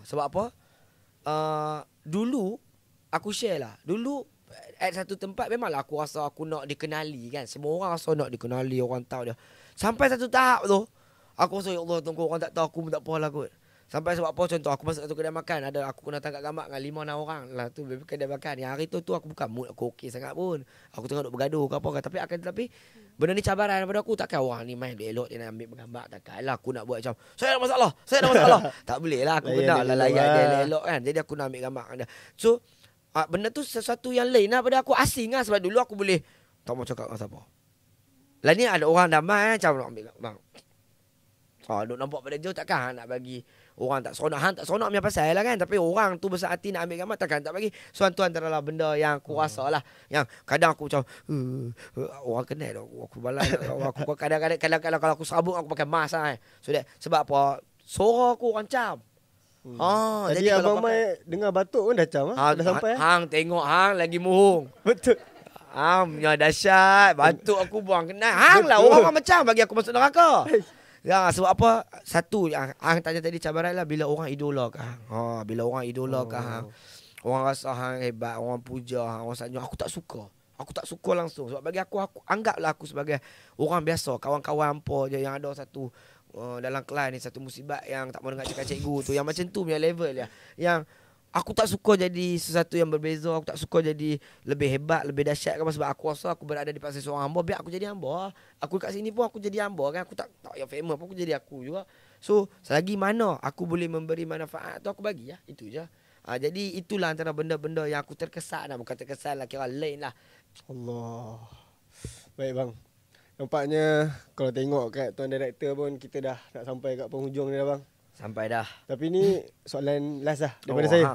Sebab apa? Dulu aku share lah. Dulu at satu tempat memanglah aku rasa aku nak dikenali kan. Semua orang rasa nak dikenali, orang tahu dia. Sampai satu tahap tu aku rasa ya Allah tunggu orang tak tahu aku pun tak apalah kot. Sampai sebab apa, contoh aku masuk satu kedai makan, ada aku kena tangkap gambar dengan 5-6 orang lah tu kedai makan. Yang hari tu aku bukan mood aku okey sangat pun. Aku tengah duk bergaduh ke apa ke, tapi benda ni cabaran daripada aku. Takkan orang ni main elok dia nak ambil bergambar. Takkanlah aku nak buat macam saya ada masalah. Tak boleh lah, aku kena lah layan dia elok kan. Jadi aku nak ambil gambar dengan dia. So benda tu sesuatu yang lain lah pada aku, asing lah. Sebab dulu aku boleh tak mau cakap dengan siapa. Lah ni ada orang damai macam nak ambil gambar. Duk nampak pada jauh, takkan nak bagi orang tak seronok. Tak seronok punya pasal lah kan. Tapi orang tu besar hati nak ambil gambar, takkan tak bagi. So tu antara benda yang aku rasa lah. Yang kadang aku macam orang kenal aku balai. Aku kadang-kadang kalau aku sabuk aku pakai mask lah. So sebab apa, suara aku rancam. Jadi abang mai dengar batuk pun dah cam dah sampai. Hang tengok hang lagi muhung. Betul. Punya dahsyat. Batuk aku buang kenal. Hang lah orang macam bagi aku masuk neraka. Ya, sebab apa? Satu yang hang tanya tadi, cabaran lah bila orang idola ke hang. Bila orang idola ke hang. Orang rasa hang hebat, orang puja hang, orang sanjung. Aku tak suka. Aku tak suka langsung. Sebab bagi aku anggaplah aku sebagai orang biasa, kawan-kawan hampa je yang ada satu dalam kelas ni satu musibat yang tak mau dengar cakap cikgu tu. Yang macam tu punya level dia. Yang aku tak suka jadi sesuatu yang berbeza. Aku tak suka jadi lebih hebat, lebih dahsyat kan. Sebab aku rasa aku berada di pasal seorang hamba. Biar aku jadi hamba. Aku kat sini pun aku jadi hamba kan. Aku tak yang famous pun aku jadi aku juga. So selagi mana aku boleh memberi manfaat tu aku bagi lah. Itu je. Jadi itulah antara benda-benda yang aku terkesan lah. Bukan terkesan lah, kira lain lah. Allah. Baik bang. Nampaknya kalau tengok kat tuan director pun kita dah nak sampai kat penghujung ni dah bang. Sampai dah. Tapi ni soalan last lah daripada saya.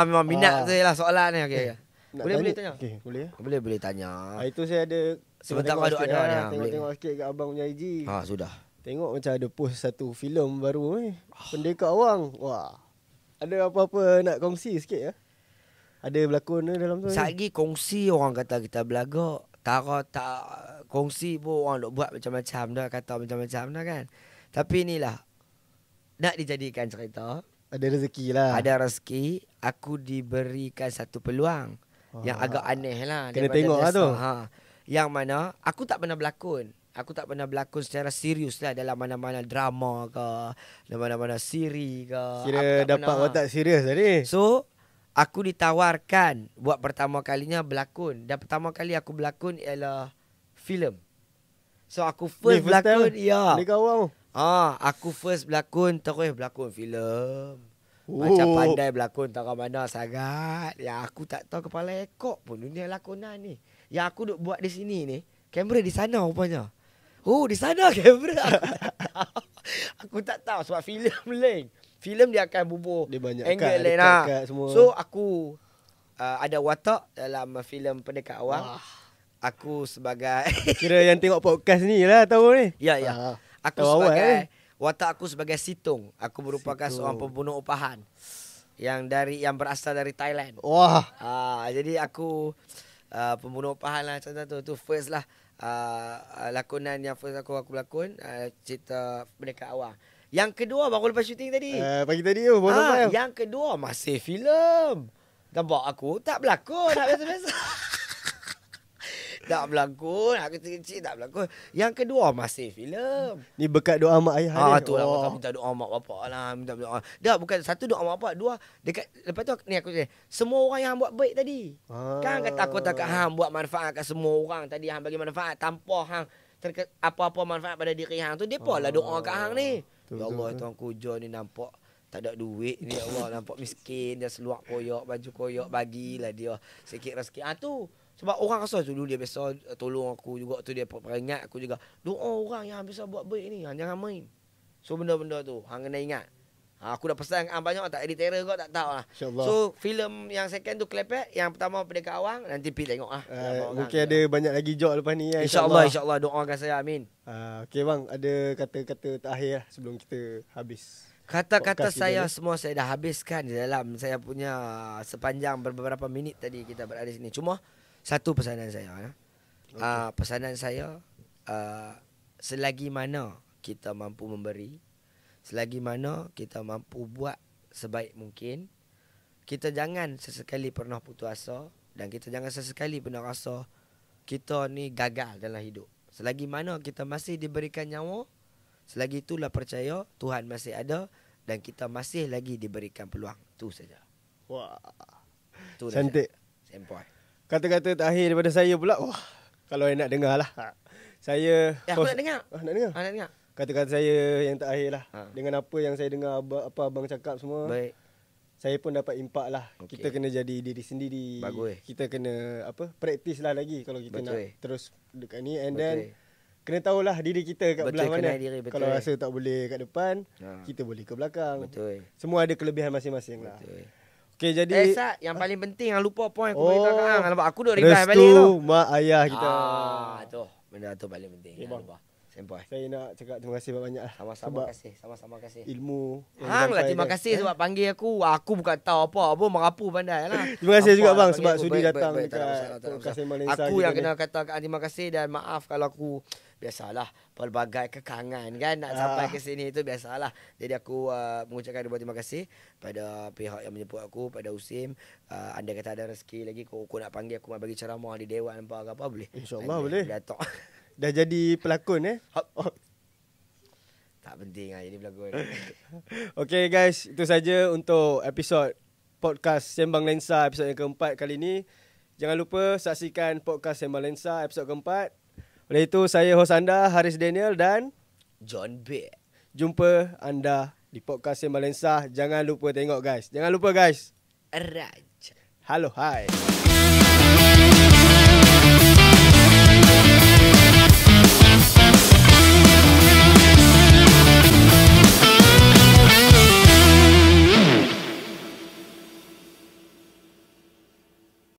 Memang minat saya lah soalan ni. Okay. Boleh tanya? Okay, boleh. Boleh tanya. Itu saya ada sebentar kalau ada ni. Tengok sikit kat abang punya IG. Sudah. Tengok macam ada post satu filem baru ni. Pendekar Awang. Wah. Ada apa-apa nak kongsi sikit ya? Ada berlakon dalam tu. Sagi kongsi orang kata kita belagak. Tara tak kongsi pun orang duk buat macam-macam dah, kata macam-macam dah kan. Tapi inilah nak dijadikan cerita. Ada rezeki lah. Ada rezeki. Aku diberikan satu peluang yang agak aneh lah. Kena tengok lah tu. Yang mana aku tak pernah berlakon. Aku tak pernah berlakon secara serius lah dalam mana-mana drama ke, dalam mana-mana siri ke. Kira dapat watak serius tadi. So, aku ditawarkan buat pertama kalinya berlakon. Dan pertama kali aku berlakon ialah filem. So, aku first berlakon. Ya. Ni kau. Aku first berlakon, terus berlakon filem. Macam pandai berlakon tak mana sangat. Ya, aku tak tahu kepala ekor pun dunia lakonan ni. Yang aku duk buat di sini ni, kamera di sana rupanya. Oh, di sana kamera. Aku tak tahu sebab filem lain. Filem dia akan bubur dia banyak angle lain lah. So aku ada watak dalam filem Pendekat Awang. Aku sebagai kira yang tengok podcast ni lah tahu ni. Ya. Aku sebagai watak aku sebagai Situng. Aku merupakan seorang pembunuh upahan yang berasal dari Thailand. Wah. Jadi aku pembunuh upahan lah macam tu. Tu first lah. Lakonan yang first aku lakon cerita Pendekat Awang. Yang kedua baru lepas syuting tadi. Pagi tadi tu yang kedua masih filem. Nampak aku tak berlakon, tak biasa-biasa. Tak berlakon, aku kecil tak berlakon. Yang kedua masih filem. Ni berkat doa mak ayah dia. Tu lah minta doa mak bapak lah, minta doa. Dah bukan satu doa mak bapak, dua dekat lepas tu ni aku cakap, semua orang yang buat baik tadi. Kan kata aku tak hang buat manfaat kat semua orang tadi, hang bagi manfaat tanpa hang apa-apa manfaat pada diri hang tu, depa lah doa kat hang ni. Ya Allah, tuan kujo ni nampak tak ada duit ni, ya Allah, nampak miskin, dia seluar koyak, baju koyak, bagilah dia sikit rezeki. Tu sebab orang rasa dulu dia biasa tolong aku juga tu, dia peringat aku juga. Doa orang yang biasa buat baik ni, jangan main. So benda-benda tu hang kena ingat. Aku dah pesan banyak tak edit terror kau tak tahu lah. So filem yang second tu Klepek, yang pertama Pendekat Awang, nanti pergi tengok lah. Mungkin ada banyak lagi job lepas ni ya. InsyaAllah doakan saya, amin. Okey bang, ada kata-kata terakhir lah sebelum kita habis. Kata-kata saya semua saya dah habiskan di dalam saya punya sepanjang beberapa minit tadi kita berada di sini. Cuma satu pesanan saya. Pesanan saya, selagi mana kita mampu memberi, selagi mana kita mampu buat sebaik mungkin, kita jangan sesekali pernah putus asa dan kita jangan sesekali pernah rasa kita ni gagal dalam hidup. Selagi mana kita masih diberikan nyawa, selagi itulah percaya Tuhan masih ada dan kita masih lagi diberikan peluang. Tu saja. Wah. Tu cantik. Sempoi. Kata-kata terakhir daripada saya pula. Wah, kalau nak dengar lah. Saya aku nak dengar. Nak dengar? Nak dengar. Kata-kata saya yang terakhir lah. Dengan apa yang saya dengar apa abang cakap semua. Baik. Saya pun dapat impak lah. Okay. Kita kena jadi diri sendiri. Bagus. Kita kena praktis lah lagi kalau kita nak terus dekat ni. And then kena tahulah diri kita kat belah mana. Kalau rasa tak boleh kat depan, kita boleh ke belakang. Betul. Semua ada kelebihan masing-masing lah. Okey, jadi Sat, yang paling penting yang lupa point aku beritahu kat hang. Nampak aku duk reply balik tu. Mak ayah kita. Tu. Benda tu paling penting. Okay, bang. Sempoi. Saya nak cakap terima kasih banyak lah. Sama-sama kasih. Ilmu. Hang lah terima kasih sebab panggil aku. Aku bukan tahu apa merapu pandai lah. Terima kasih juga bang sebab sudi datang dekat podcast Sembang Lensa. Aku yang kena katakan terima kasih dan maaf kalau aku biasalah pelbagai kekangan kan nak sampai ke sini tu biasalah. Jadi aku mengucapkan terima kasih pada pihak yang menjemput aku, pada Usim. Anda kata ada rezeki lagi kau nak panggil aku bagi ceramah di dewan apa boleh. InsyaAllah boleh. Datuk. Dah jadi pelakon Tak penting lah jadi pelakon. Okay guys, itu saja untuk episod podcast Sembang Lensa episod yang keempat kali ni. Jangan lupa saksikan podcast Sembang Lensa episod keempat. Oleh itu saya host anda Haris Daniel dan John B. Jumpa anda di podcast Sembang Lensa. Jangan lupa tengok guys. Jangan lupa guys. Raj. Halo, hai.